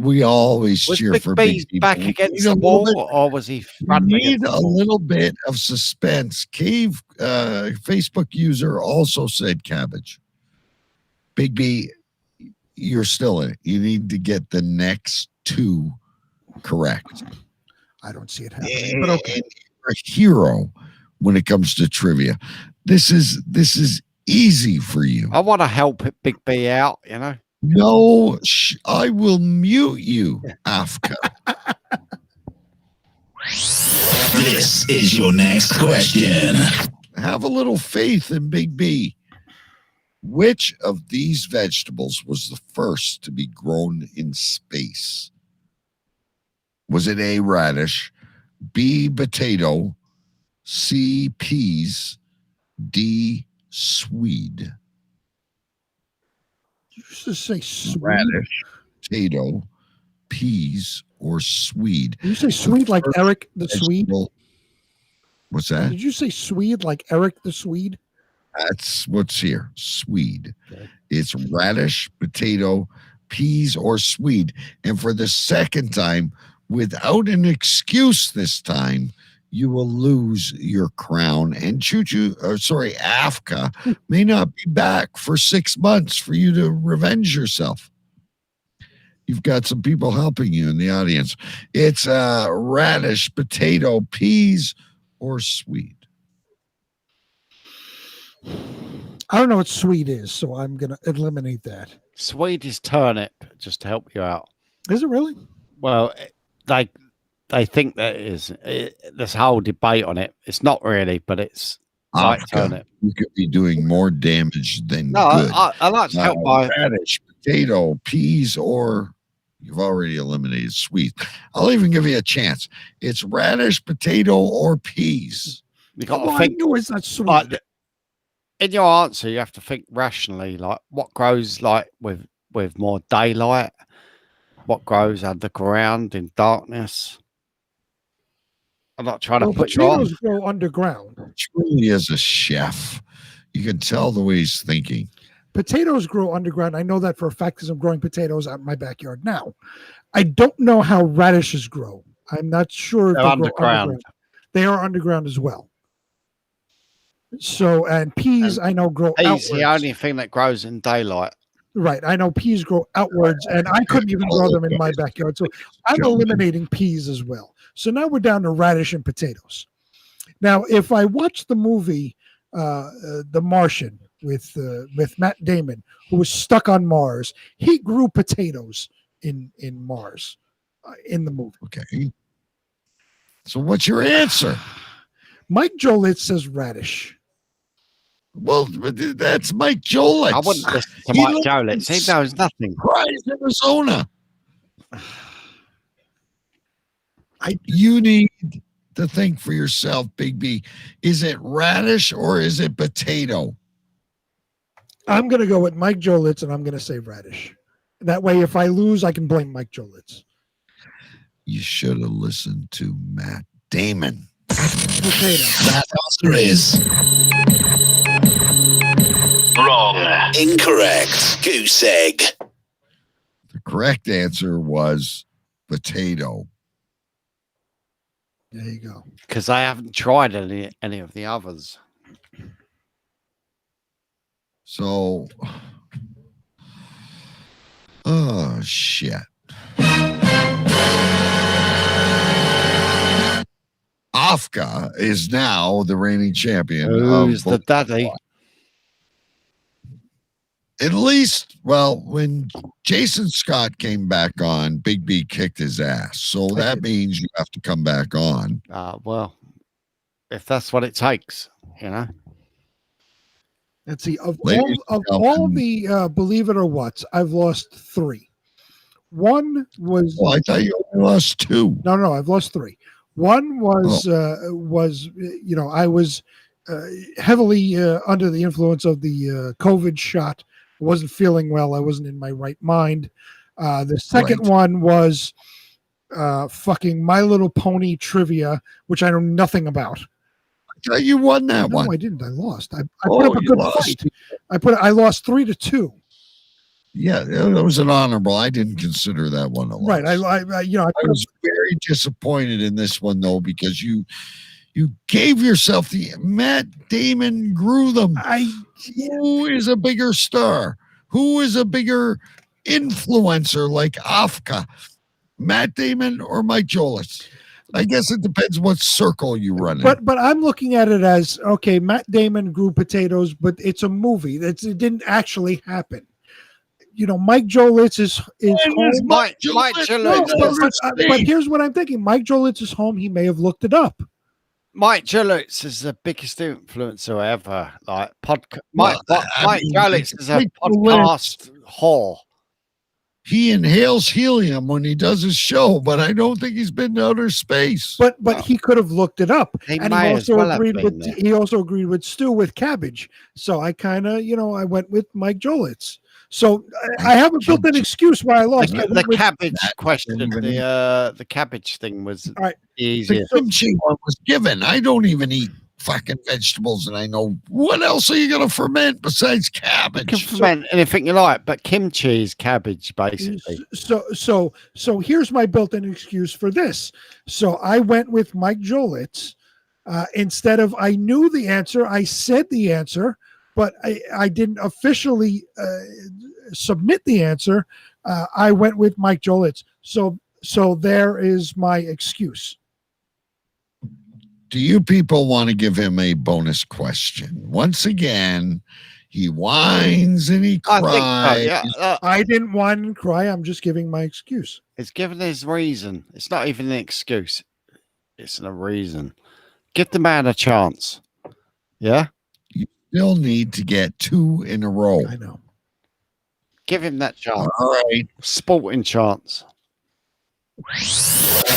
We always Was cheer Big for B Big B. back against the wall, or was he front We against need the a wall? little bit of suspense. Cave Facebook user also said cabbage. Big B, you're still in it. You need to get the next 2 correct. I don't see it happening. But okay. And you're a hero when it comes to trivia. This is easy for you. I want to help Big B out, you know. No, I will mute you, Afka. This is your next question. Have a little faith in Big B. Which of these vegetables was the first to be grown in space? Was it A, radish, B, potato, C, peas, D, swede? You just say swede. Radish, potato, peas, or swede? Did you say swede like Eric the Swede? What's that? Did you say Swede like Eric the Swede? That's what's here. Swede. Okay. It's radish, potato, peas, or swede. And for the second time, without an excuse this time, you will lose your crown. And Afka may not be back for 6 months for you to revenge yourself. You've got some people helping you in the audience. It's radish, potato, peas, or swede. I don't know what swede is, so I'm going to eliminate that. Swede is turnip, just to help you out. Is it really? Well, they think that it is. There's a whole debate on it. It's not really, but it's like turnip. You could be doing more damage than good. I like to help my radish, potato, peas, or you've already eliminated swede. I'll even give you a chance. It's radish, potato, or peas. You got to think. I knew it's not swede. In your answer, you have to think rationally. Like what grows like with more daylight, what grows underground in darkness. I'm not trying to put you on. Potatoes grow underground. Truly, as a chef, you can tell the way he's thinking. Potatoes grow underground. I know that for a fact because I'm growing potatoes out in my backyard now. I don't know how radishes grow. I'm not sure if they're underground. They are underground as well. So, and peas, I know, grow outwards. Peas the only thing that grows in daylight. Right. I know peas grow outwards, and I couldn't even grow them in my backyard. So I'm eliminating peas as well. So now we're down to radish and potatoes. Now, if I watch the movie The Martian with Matt Damon, who was stuck on Mars, he grew potatoes in Mars in the movie. Okay. So what's your answer? Mike Jolitz says radish. Well, that's Mike Jolitz. I wouldn't listen to Mike Jolitz. He knows nothing. Pride, Arizona. You need to think for yourself, Big B. Is it radish or is it potato? I'm going to go with Mike Jolitz, and I'm going to say radish. That way, if I lose, I can blame Mike Jolitz. You should have listened to Matt Damon. Potato. That answer is wrong. Incorrect. Goose egg. The correct answer was potato. There you go. Because I haven't tried any of the others. So, oh shit. Afka is now the reigning champion. Who's the daddy? At least, well, when Jason Scott came back on, Big B kicked his ass. So that means you have to come back on. Well, if that's what it takes, you know. Let's see. Of all the Believe It or What's, I've lost 3. One was. Well, I thought you only lost 2. No, I've lost 3. One was I was heavily under the influence of the COVID shot. I wasn't feeling well. I wasn't in my right mind. The second one was fucking My Little Pony trivia, which I know nothing about. I thought you won that one. No, I didn't. I lost. I put up a good fight. I lost 3-2. Yeah, that was an honorable. I didn't consider that one a loss. Right. I was very disappointed in this one though, because you gave yourself the Matt Damon grew them. Who is a bigger star? Who is a bigger influencer like Afka? Matt Damon or Mike Jolitz? I guess it depends what circle you run in. But I'm looking at it as, okay, Matt Damon grew potatoes, but it's a movie. It didn't actually happen. You know, Mike Jolitz is home. Mike Jolitz. But here's what I'm thinking. Mike Jolitz is home. He may have looked it up. Mike Jolitz is the biggest influencer ever. Like Mike Jolitz is a podcast whore. He inhales helium when he does his show, but I don't think he's been to outer space. But he could have looked it up. He also agreed with Stu with cabbage. So I kind of, I went with Mike Jolitz. So I have a built-in excuse why I lost. The cabbage question, the cabbage thing was easier. The kimchi one was given. I don't even eat fucking vegetables, and I know what else are you going to ferment besides cabbage? You can ferment anything you like, but kimchi is cabbage, basically. So here's my built-in excuse for this. So I went with Mike Jolitz instead of I knew the answer. I said the answer, but I didn't officially submit the answer. I went with Mike Jolitz. So there is my excuse. Do you people want to give him a bonus question? Once again, he whines and he cries. I didn't whine and cry. I'm just giving my excuse. It's given his reason. It's not even an excuse. It's a reason. Give the man a chance. Yeah? You still need to get 2 in a row. I know. Give him that chance. All right. Sporting chance.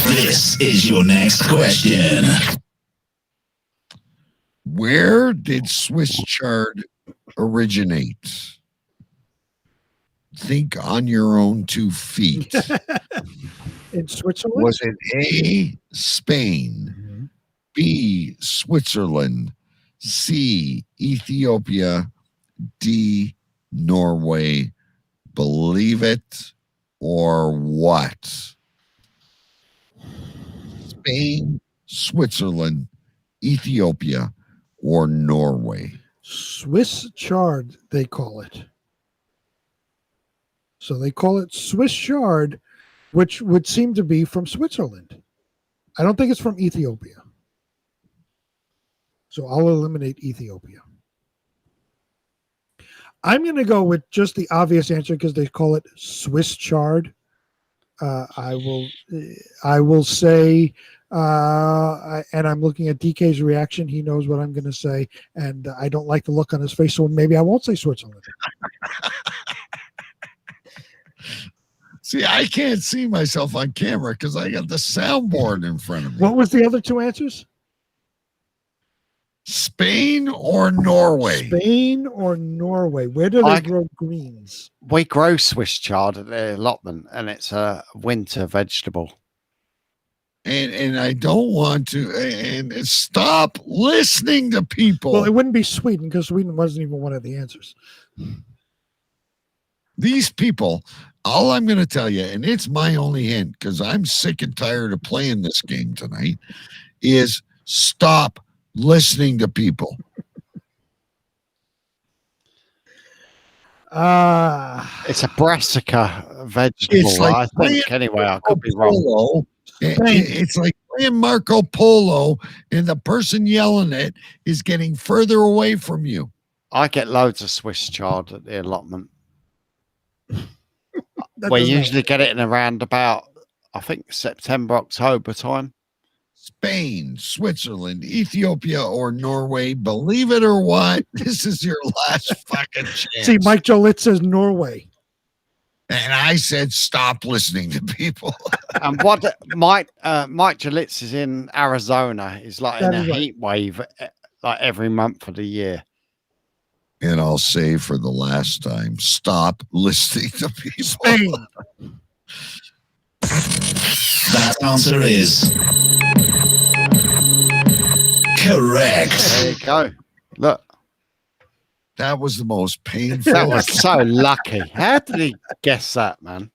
This is your next question. Where did Swiss chard originate? Think on your own 2 feet. In Switzerland? Was it A, Spain, B, Switzerland, C, Ethiopia, D, Norway? Believe it or what? Spain, Switzerland, Ethiopia, or Norway? Swiss chard, they call it. So they call it Swiss chard, which would seem to be from Switzerland. I don't think it's from Ethiopia. So I'll eliminate Ethiopia. I'm going to go with just the obvious answer because they call it Swiss chard. I will say, and I'm looking at DK's reaction. He knows what I'm going to say, and I don't like the look on his face, so maybe I won't say Switzerland. See, I can't see myself on camera because I got the soundboard in front of me. What was the other two answers? Spain or Norway? Spain or Norway? Where do they grow greens? We grow Swiss chard at the allotment, and it's a winter vegetable. And I don't want to. And stop listening to people. Well, it wouldn't be Sweden because Sweden wasn't even one of the answers. These people, all I'm going to tell you, and it's my only hint because I'm sick and tired of playing this game tonight, is stop listening to people. It's a brassica vegetable. It's like I think anyway. I could be wrong. It's like playing Marco Polo, and the person yelling it is getting further away from you. I get loads of Swiss chard at the allotment. We usually get it in around about, I think, September, October time. Spain, Switzerland, Ethiopia, or Norway. Believe it or what, this is your last fucking chance. See, Mike Joliet says Norway. And I said, stop listening to people. And what Mike Jolitz is in Arizona. He's like in a heat wave like every month of the year. And I'll say for the last time, stop listening to people. Spain. That answer is correct. There you go. Look. That was the most painful. That was so lucky. How did he guess that, man?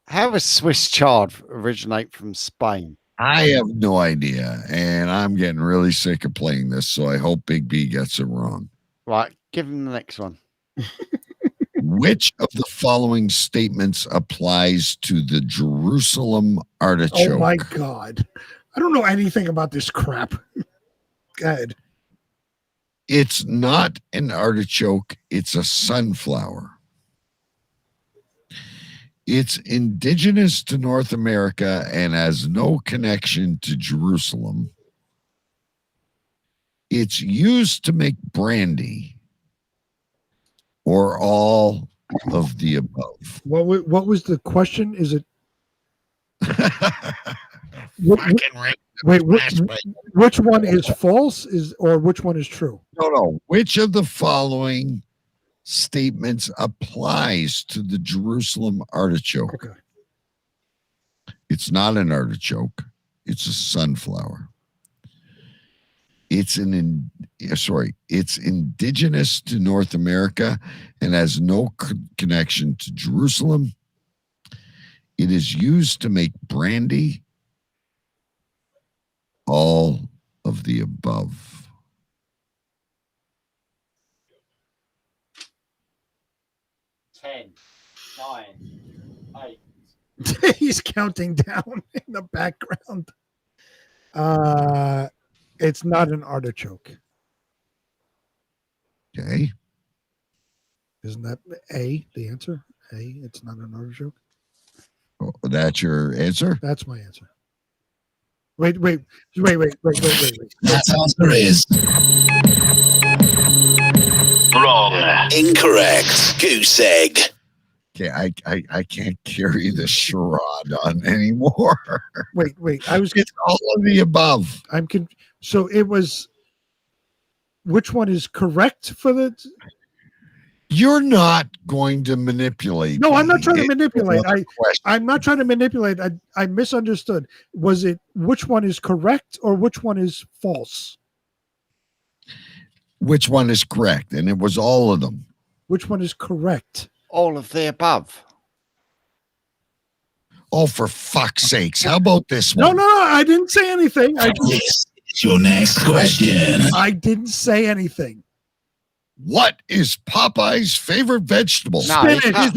How does Swiss chard originate from Spain? I have no idea, and I'm getting really sick of playing this, so I hope Big B gets it wrong. Right, give him the next one. Which of the following statements applies to the Jerusalem artichoke? Oh, my God. I don't know anything about this crap. Go ahead. It's not an artichoke, it's a sunflower. It's indigenous to North America and has no connection to Jerusalem. It's used to make brandy, or all of the above. What was the question? Is it? Which one is false? Or which one is true? No. Which of the following statements applies to the Jerusalem artichoke? Okay. It's not an artichoke. It's a sunflower. It's indigenous to North America and has no connection to Jerusalem. It is used to make brandy. All of the above. Ten, 9, 8. He's counting down in the background. It's not an artichoke. Okay. Isn't that A, the answer? A, it's not an artichoke. Oh, that's your answer? That's my answer. Wait. That answer is wrong. Incorrect. Goose egg. Okay, I can't carry the charade on anymore. Wait. It's all of the above. So it was. Which one is correct for the? You're not going to manipulate. No, I'm not trying to manipulate. I'm not trying to manipulate. I misunderstood. Was it which one is correct or which one is false? Which one is correct? And it was all of them. Which one is correct? All of the above. Oh, for fuck's sakes. How about this one? No, I didn't say anything. This is your next question. I didn't say anything. What is Popeye's favorite vegetable? No, Spinach.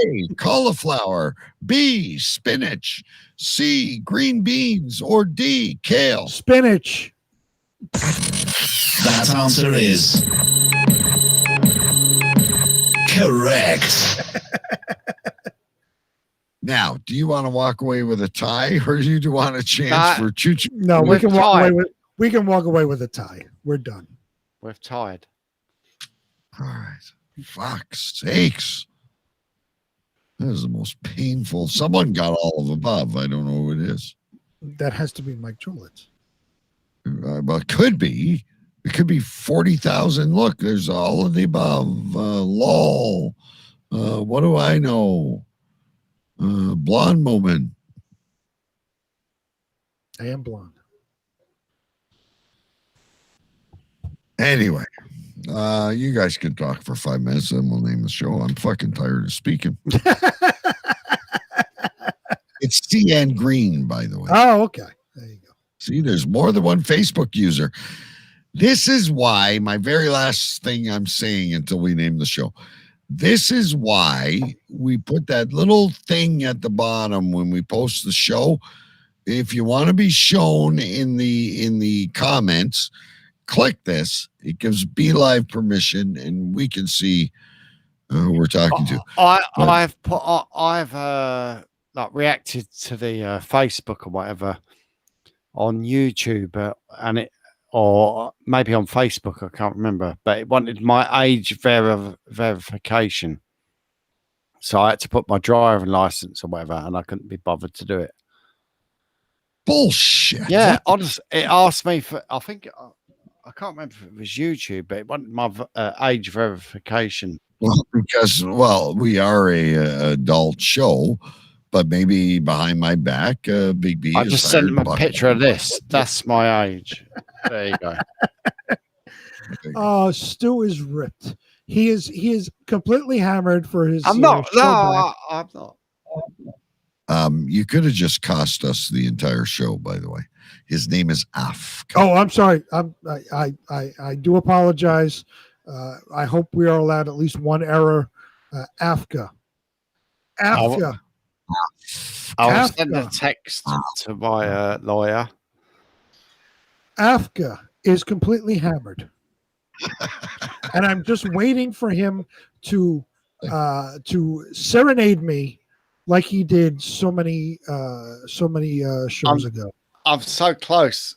A, cauliflower, B, spinach, C, green beans, or D, kale? Spinach. That answer is correct. Now, do you want to walk away with a tie, or do you want a chance for Choo Choo? No, we can walk away with. We can walk away with a tie. We're done. We've tied. All right. Fuck's sakes. That is the most painful. Someone got all of above. I don't know who it is. That has to be Mike Julitz. Well, it could be. It could be 40,000. Look, there's all of the above. Lol. What do I know? Blonde moment. I am blonde. Anyway, you guys can talk for 5 minutes and we'll name the show. I'm fucking tired of speaking. It's CN Green, by the way. Oh, okay. There you go. See, there's more than one Facebook user. This is why my very last thing I'm saying until we name the show. This is why we put that little thing at the bottom when we post the show. If you want to be shown in the comments, click this. It gives BeLive permission, and we can see who we're talking to. I've like reacted to the Facebook or whatever on YouTube, and it, or maybe on Facebook, I can't remember, but it wanted my age verification. So I had to put my driving license or whatever, and I couldn't be bothered to do it. Bullshit. Yeah, honestly, it asked me for, I think, I can't remember if it was YouTube, but it wanted my age verification. Well, because, we are a adult show, but maybe behind my back, Big B. I just sent him a picture of this. That's my age. There you go. Stu is ripped. He is completely hammered for his. I'm not. No, I'm not. You could have just cost us the entire show, by the way. His name is Af. Oh, I'm sorry. I do apologize. I hope we are allowed at least one error. Afka. Afka. I'll send a text to my lawyer. Afka is completely hammered, and I'm just waiting for him to serenade me like he did so many shows ago. I'm so close.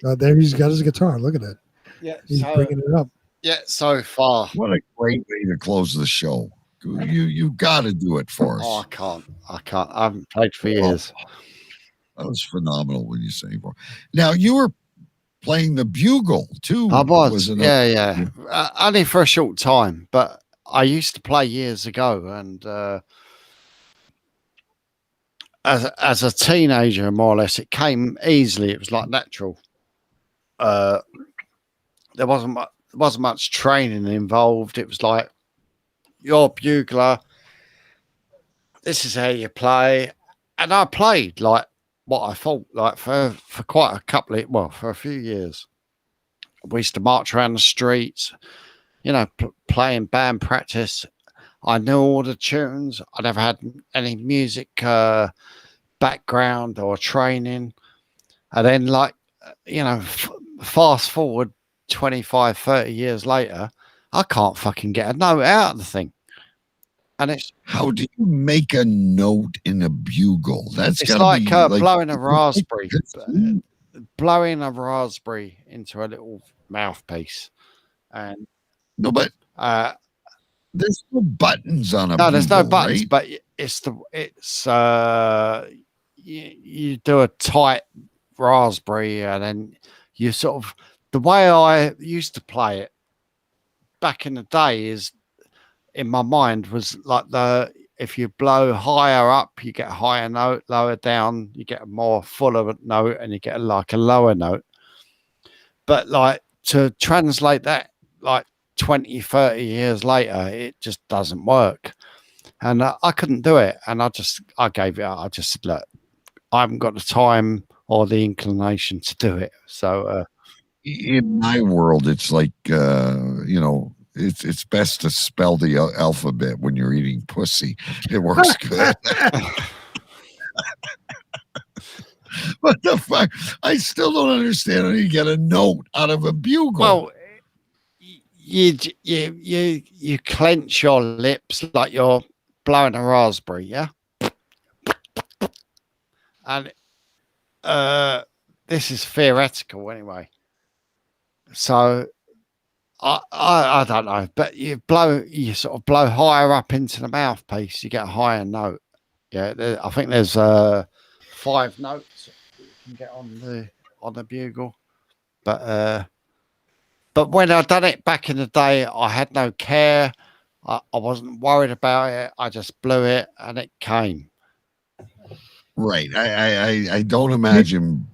There he's got his guitar. Look at that. Yeah, he's bringing it up. Yeah, so far. What a great way to close the show. You got to do it for us. Oh, I can't. I haven't played for years. That was phenomenal when you sang for. Now you were playing the bugle too. I was. Yeah. Only for a short time, but I used to play years ago, and as a teenager, more or less, it came easily. It was like natural. There wasn't much training involved. It was like, you're a bugler, this is how you play. And I played like what I thought, like for quite a couple of, for a few years. We used to march around the streets, playing band practice. I knew all the tunes. I never had any music background or training. And then fast forward 25, 30 years later, I can't fucking get a note out of the thing. And it's, how do you make a note in a bugle? It's like blowing a raspberry, blowing a raspberry into a little mouthpiece. And no, but there's no buttons on a no, bugle, there's no buttons, right? but you do a tight raspberry, and then you sort of, the way I used to play it back in the day is, in my mind, was like if you blow higher up, you get a higher note, lower down, you get a more fuller note, and you get like a lower note. But like to translate that like 20, 30 years later, it just doesn't work. And I couldn't do it. And I gave it up. I just said, look, I haven't got the time or the inclination to do it. So, in my world, it's like, it's best to spell the alphabet when you're eating pussy. It works good. What the fuck? I still don't understand how you get a note out of a bugle. Well, you clench your lips like you're blowing a raspberry, yeah. And this is theoretical anyway. So I don't know, but you sort of blow higher up into the mouthpiece, you get a higher note. Yeah, I think there's 5 notes you can get on the bugle, but when I done it back in the day, I had no care. I wasn't worried about it. I just blew it and it came. Right. I don't imagine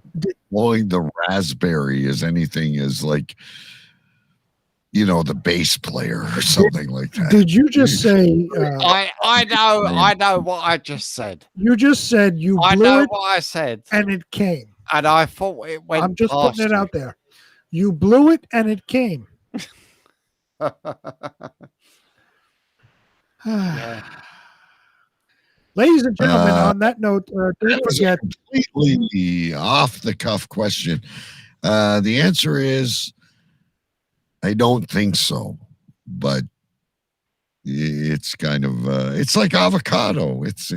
blowing the raspberry as anything as like, the bass player or something like that. Did you just say? I know what I just said. You just said you blew I know it, what I said, and it came. And I thought it went. I'm just past putting it you. out there. You blew it, and it came. Ladies and gentlemen, on that note, don't forget. Completely off the cuff question. The answer is, I don't think so, but it's kind of it's like avocado. It's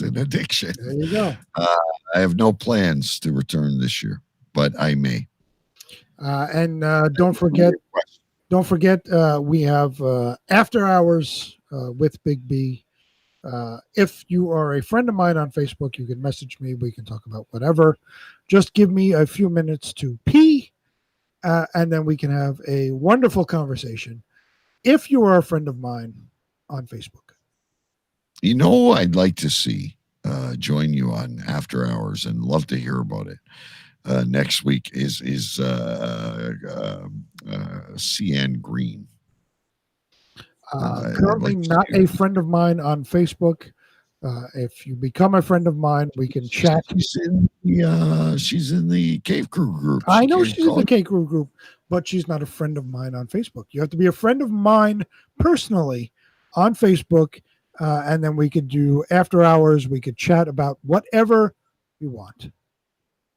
an addiction. There you go. I have no plans to return this year, but I may. And don't forget, we have After Hours with Big B. If you are a friend of mine on Facebook, you can message me. We can talk about whatever. Just give me a few minutes to pee, and then we can have a wonderful conversation. If you are a friend of mine on Facebook. I'd like to see join you on After Hours and love to hear about it. Next week is CN Green. Currently not a friend of mine on Facebook. If you become a friend of mine, we can chat. She's in the Cave Crew group. I know she's in the Cave Crew group, but she's not a friend of mine on Facebook. You have to be a friend of mine personally on Facebook, and then we could do After Hours. We could chat about whatever you want.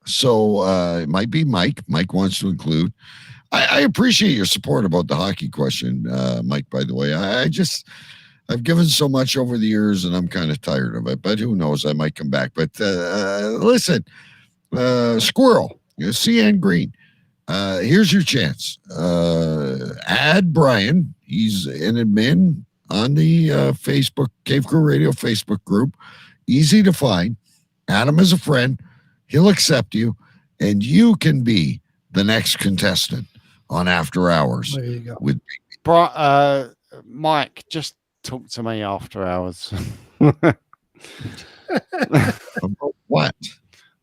So it might be Mike. Mike wants to include. I appreciate your support about the hockey question, Mike, by the way. I've given so much over the years and I'm kind of tired of it, but who knows? I might come back. But listen, Squirrel, CN Green, here's your chance. Add Brian. He's an admin on the Facebook, Cave Crew Radio Facebook group. Easy to find. Add him as a friend. He'll accept you, and you can be the next contestant on After Hours. There you go. With Mike, just talk to me after hours. What?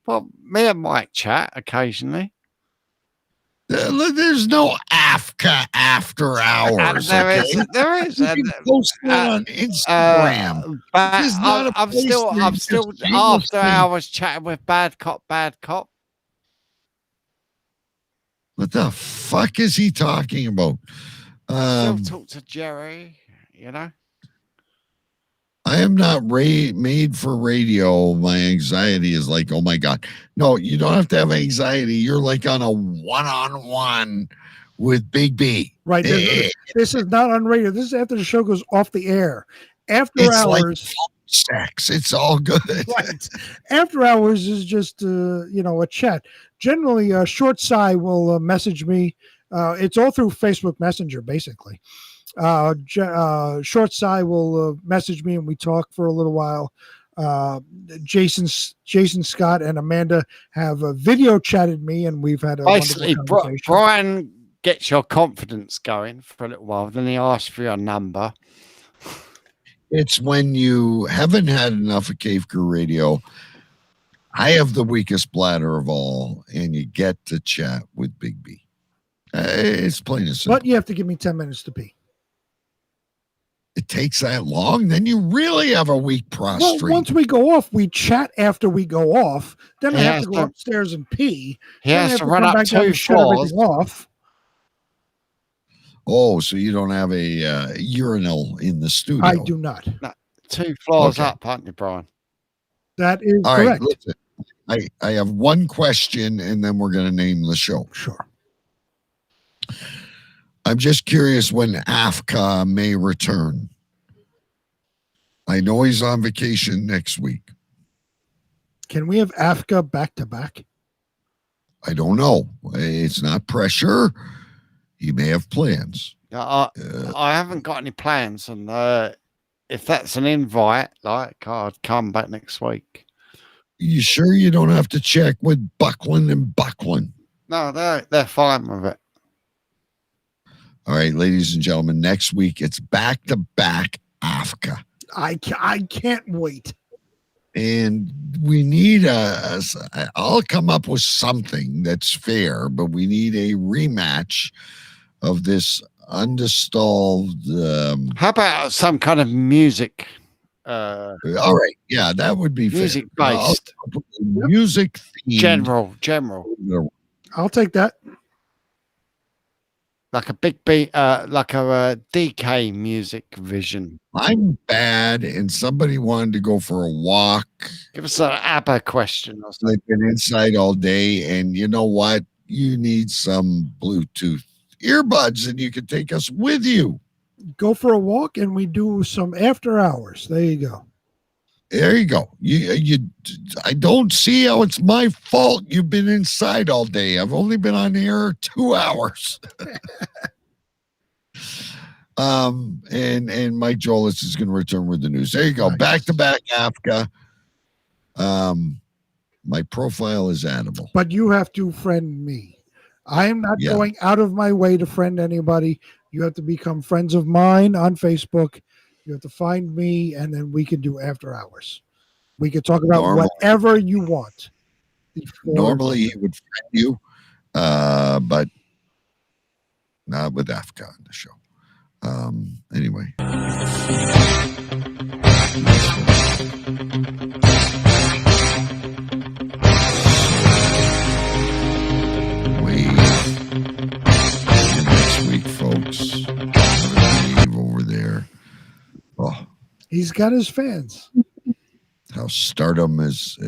Well, me and Mike chat occasionally. There's no after hours. There is. You can post it on Instagram. But I'm still after hours chatting with Bad Cop. What the fuck is he talking about? Still talk to Jerry, I am not made for radio. My anxiety is like, oh my God. No, you don't have to have anxiety. You're like on a one-on-one with Big B. Right. This is not on radio. This is after the show goes off the air. After Hours. Like sex. It's all good. Right. After Hours is just, a chat. Generally, Short Sigh will message me. It's all through Facebook Messenger, basically. Short Sigh will message me and we talk for a little while. Jason Scott and Amanda have video chatted me and we've had a basically wonderful conversation. Brian gets your confidence going for a little while, then he asks for your number. It's when you haven't had enough of Cave Crew Radio. I have the weakest bladder of all, and you get to chat with Big B. It's plain and simple. But you have to give me 10 minutes to pee. It takes that long, then you really have a weak prostate. Well, once we go off, we chat after we go off. Then I have to go upstairs and pee. He has to run up 2 floors. Off. Oh, so you don't have a urinal in the studio? I do not. No, 2 floors Okay. up, aren't you, Brian? That is All right, correct. listen. I have one question, and then we're going to name the show. Sure. I'm just curious when Afka may return. I know he's on vacation next week. Can we have Afka back to back? I don't know. It's not pressure. He may have plans. I haven't got any plans, and if that's an invite, like, I'd come back next week. You sure you don't have to check with Buckland and Buckland? No, they're fine with it. All right, ladies and gentlemen, next week it's back-to-back Afka. I can't wait. And we need I'll come up with something that's fair, but we need a rematch of this undistalled. How about some kind of music? All right. Yeah, that would be music fair. based. Music themed. General. I'll take that. Like a big beat, like a DK music vision. I'm bad, and somebody wanted to go for a walk. Give us an ABBA question or something. They've been inside all day, and you know what? You need some Bluetooth earbuds, and you can take us with you. Go for a walk, and we do some after hours. There you go. There you go. I don't see how it's my fault you've been inside all day. I've only been on air 2 hours. And Mike Jolitz is going to return with the news. There you go. Nice. Back-to-back Afka. My profile is animal. But you have to friend me. I am not going out of my way to friend anybody. You have to become friends of mine on Facebook. You have to find me, and then we can do after hours. We can talk about whatever you want. Normally, he would friend you, but not with Afka on the show. Anyway. Next week, folks. Dave over there. Oh, he's got his fans. How stardom has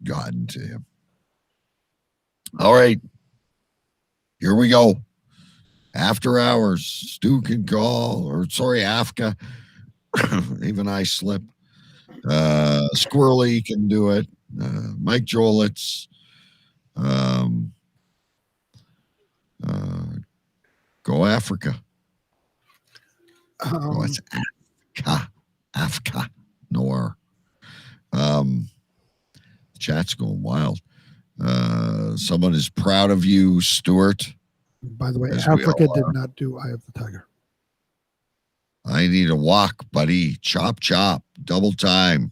gotten to him. All right, here we go. After hours, Stu can call, or sorry, Afka. Even I slip. Squirrely can do it. Mike Jolitz. Go Africa. It's Afka. Nor. Chat's going wild. Someone is proud of you, Stuart. By the way, Africa did not do Eye of the Tiger. I need a walk, buddy. Chop, chop. Double time.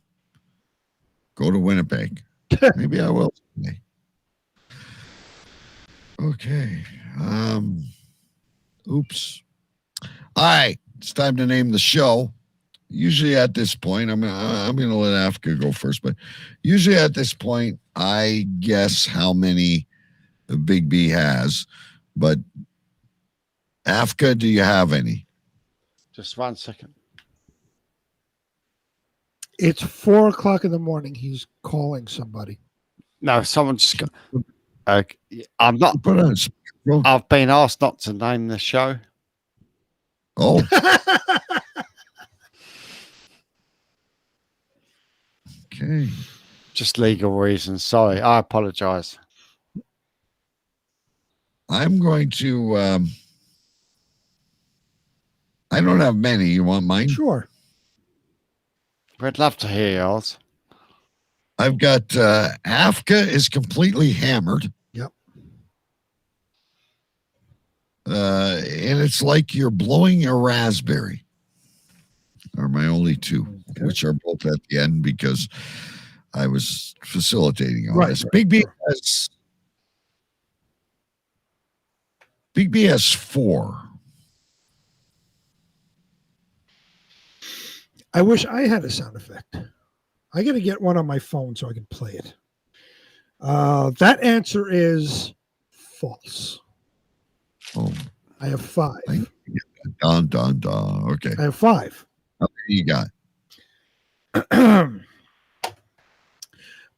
Go to Winnipeg. Maybe I will today. Okay. Oops. All right. It's time to name the show. Usually at this point, I'm gonna let Africa go first, but usually at this point, I guess how many Big B has. But Africa, do you have any? Just 1 second. It's 4 o'clock in the morning. He's calling somebody. No, someone just got. I'm not. I've been asked not to name the show. Oh. Okay. Just legal reasons. Sorry, I apologize. I'm going to. I don't have many. You want mine? Sure. We'd love to hear yours. I've got Afka is completely hammered. Yep. And it's like you're blowing a raspberry. Are my only two, which are both at the end because I was facilitating all this. Big B has 4. I wish I had a sound effect. I got to get one on my phone so I can play it. That answer is false. Oh, I have 5. Dun, dun, dun. Okay. I have 5. How many you got?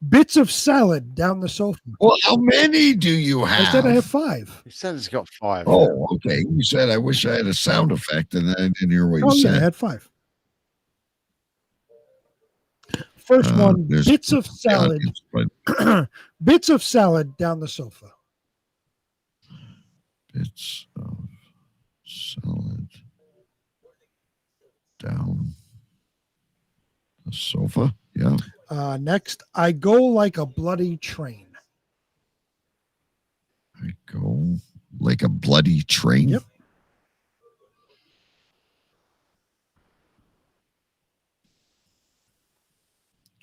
Bits of salad down the sofa. Well, how many do you have? I said I have 5. He said he's got 5. Oh, okay. You said I wish I had a sound effect, and I didn't hear what you Yeah, I said. had 5. First one, bits of salad. Bits of salad down the sofa. Bits of salad down the sofa. Yeah. Next, I go like a bloody train. I go like a bloody train. Yep.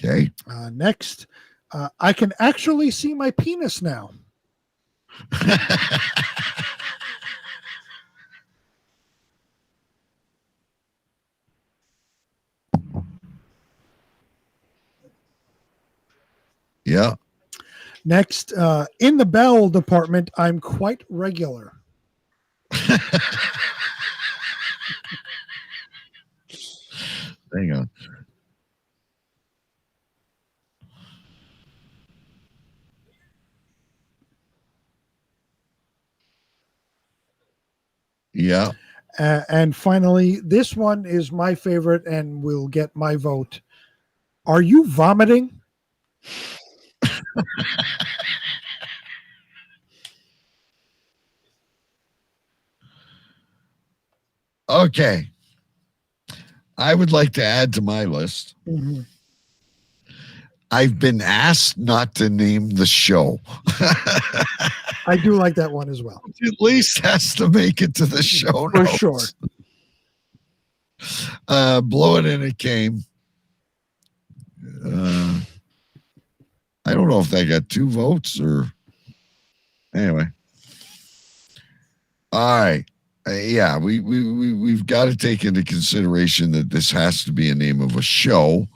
Okay. Next, I can actually see my penis now. Yeah. Next, in the bowel department, I'm quite regular. Hang on. Yeah. And finally, this one is my favorite and will get my vote. Are you vomiting? Okay. I would like to add to my list. Mm-hmm. I've been asked not to name the show. I do like that one as well. At least has to make it to the show For notes. sure. Blow it in, it came. I don't know if they got 2 votes or anyway. All right. Yeah, we've got to take into consideration that this has to be a name of a show.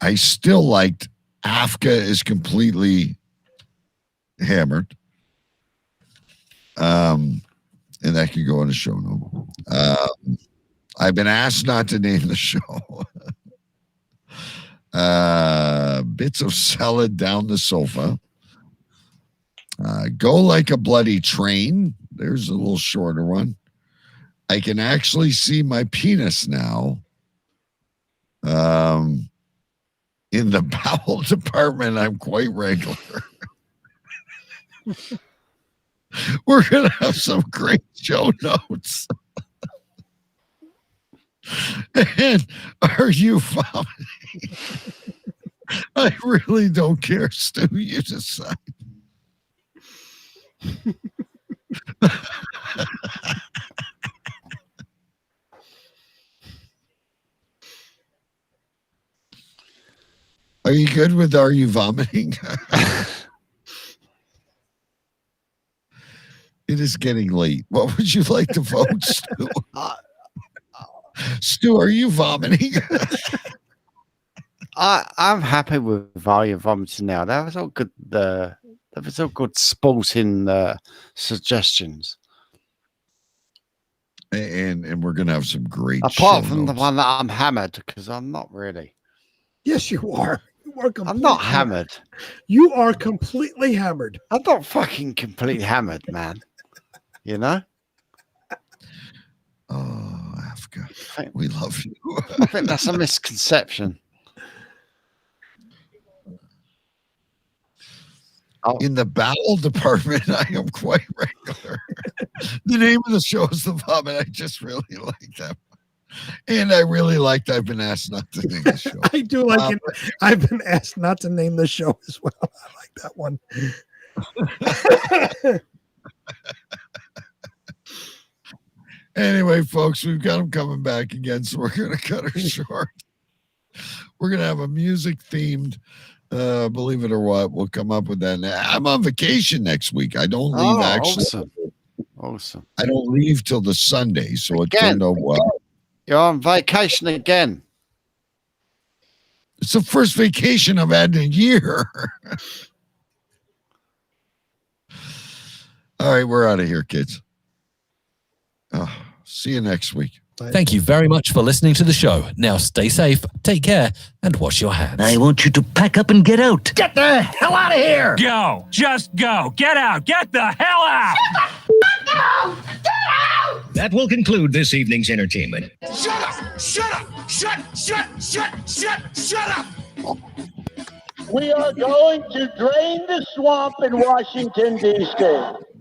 I still liked Afka is completely hammered. And that could go in a show note. I've been asked not to name the show. Bits of salad down the sofa. Go like a bloody train. There's a little shorter one. I can actually see my penis now. In the bowel department, I'm quite regular. We're going to have some great show notes. And are you vomiting? I really don't care, Stu. You decide. Are you good with Are You Vomiting? It is getting late. What would you like to vote, Stu? Stu, are you vomiting? I'm happy with Are You Vomiting now. That was all good. That was all good sporting suggestions. And we're gonna have some great. Apart from the one that I'm hammered, because I'm not really. Yes, you are. You are completely I'm not hammered. You are completely hammered. I'm not fucking completely hammered, man. You know? Oh, Africa. We love you. I think that's a misconception. In the bowel department, I am quite regular. The name of the show is The Vomit. I just really like that. And I really liked I've been asked not to name the show. I do like it. I've been asked not to name the show as well. I like that one. Anyway, folks, we've got them coming back again, so we're going to cut her short. We're going to have a music themed, believe it or what, we'll come up with that. I'm on vacation next week. I don't leave actually. Awesome. I don't leave till the Sunday, so it turned out well. You're on vacation again. It's the first vacation I've had in a year. All right, we're out of here, kids. See you next week. Thank you very much for listening to the show. Now stay safe, take care, and wash your hands. I want you to pack up and get out. Get the hell out of here! Go! Just go! Get out! Get the hell out! That will conclude this evening's entertainment. Shut up! Shut up! Shut up! We are going to drain the swamp in Washington, D.C.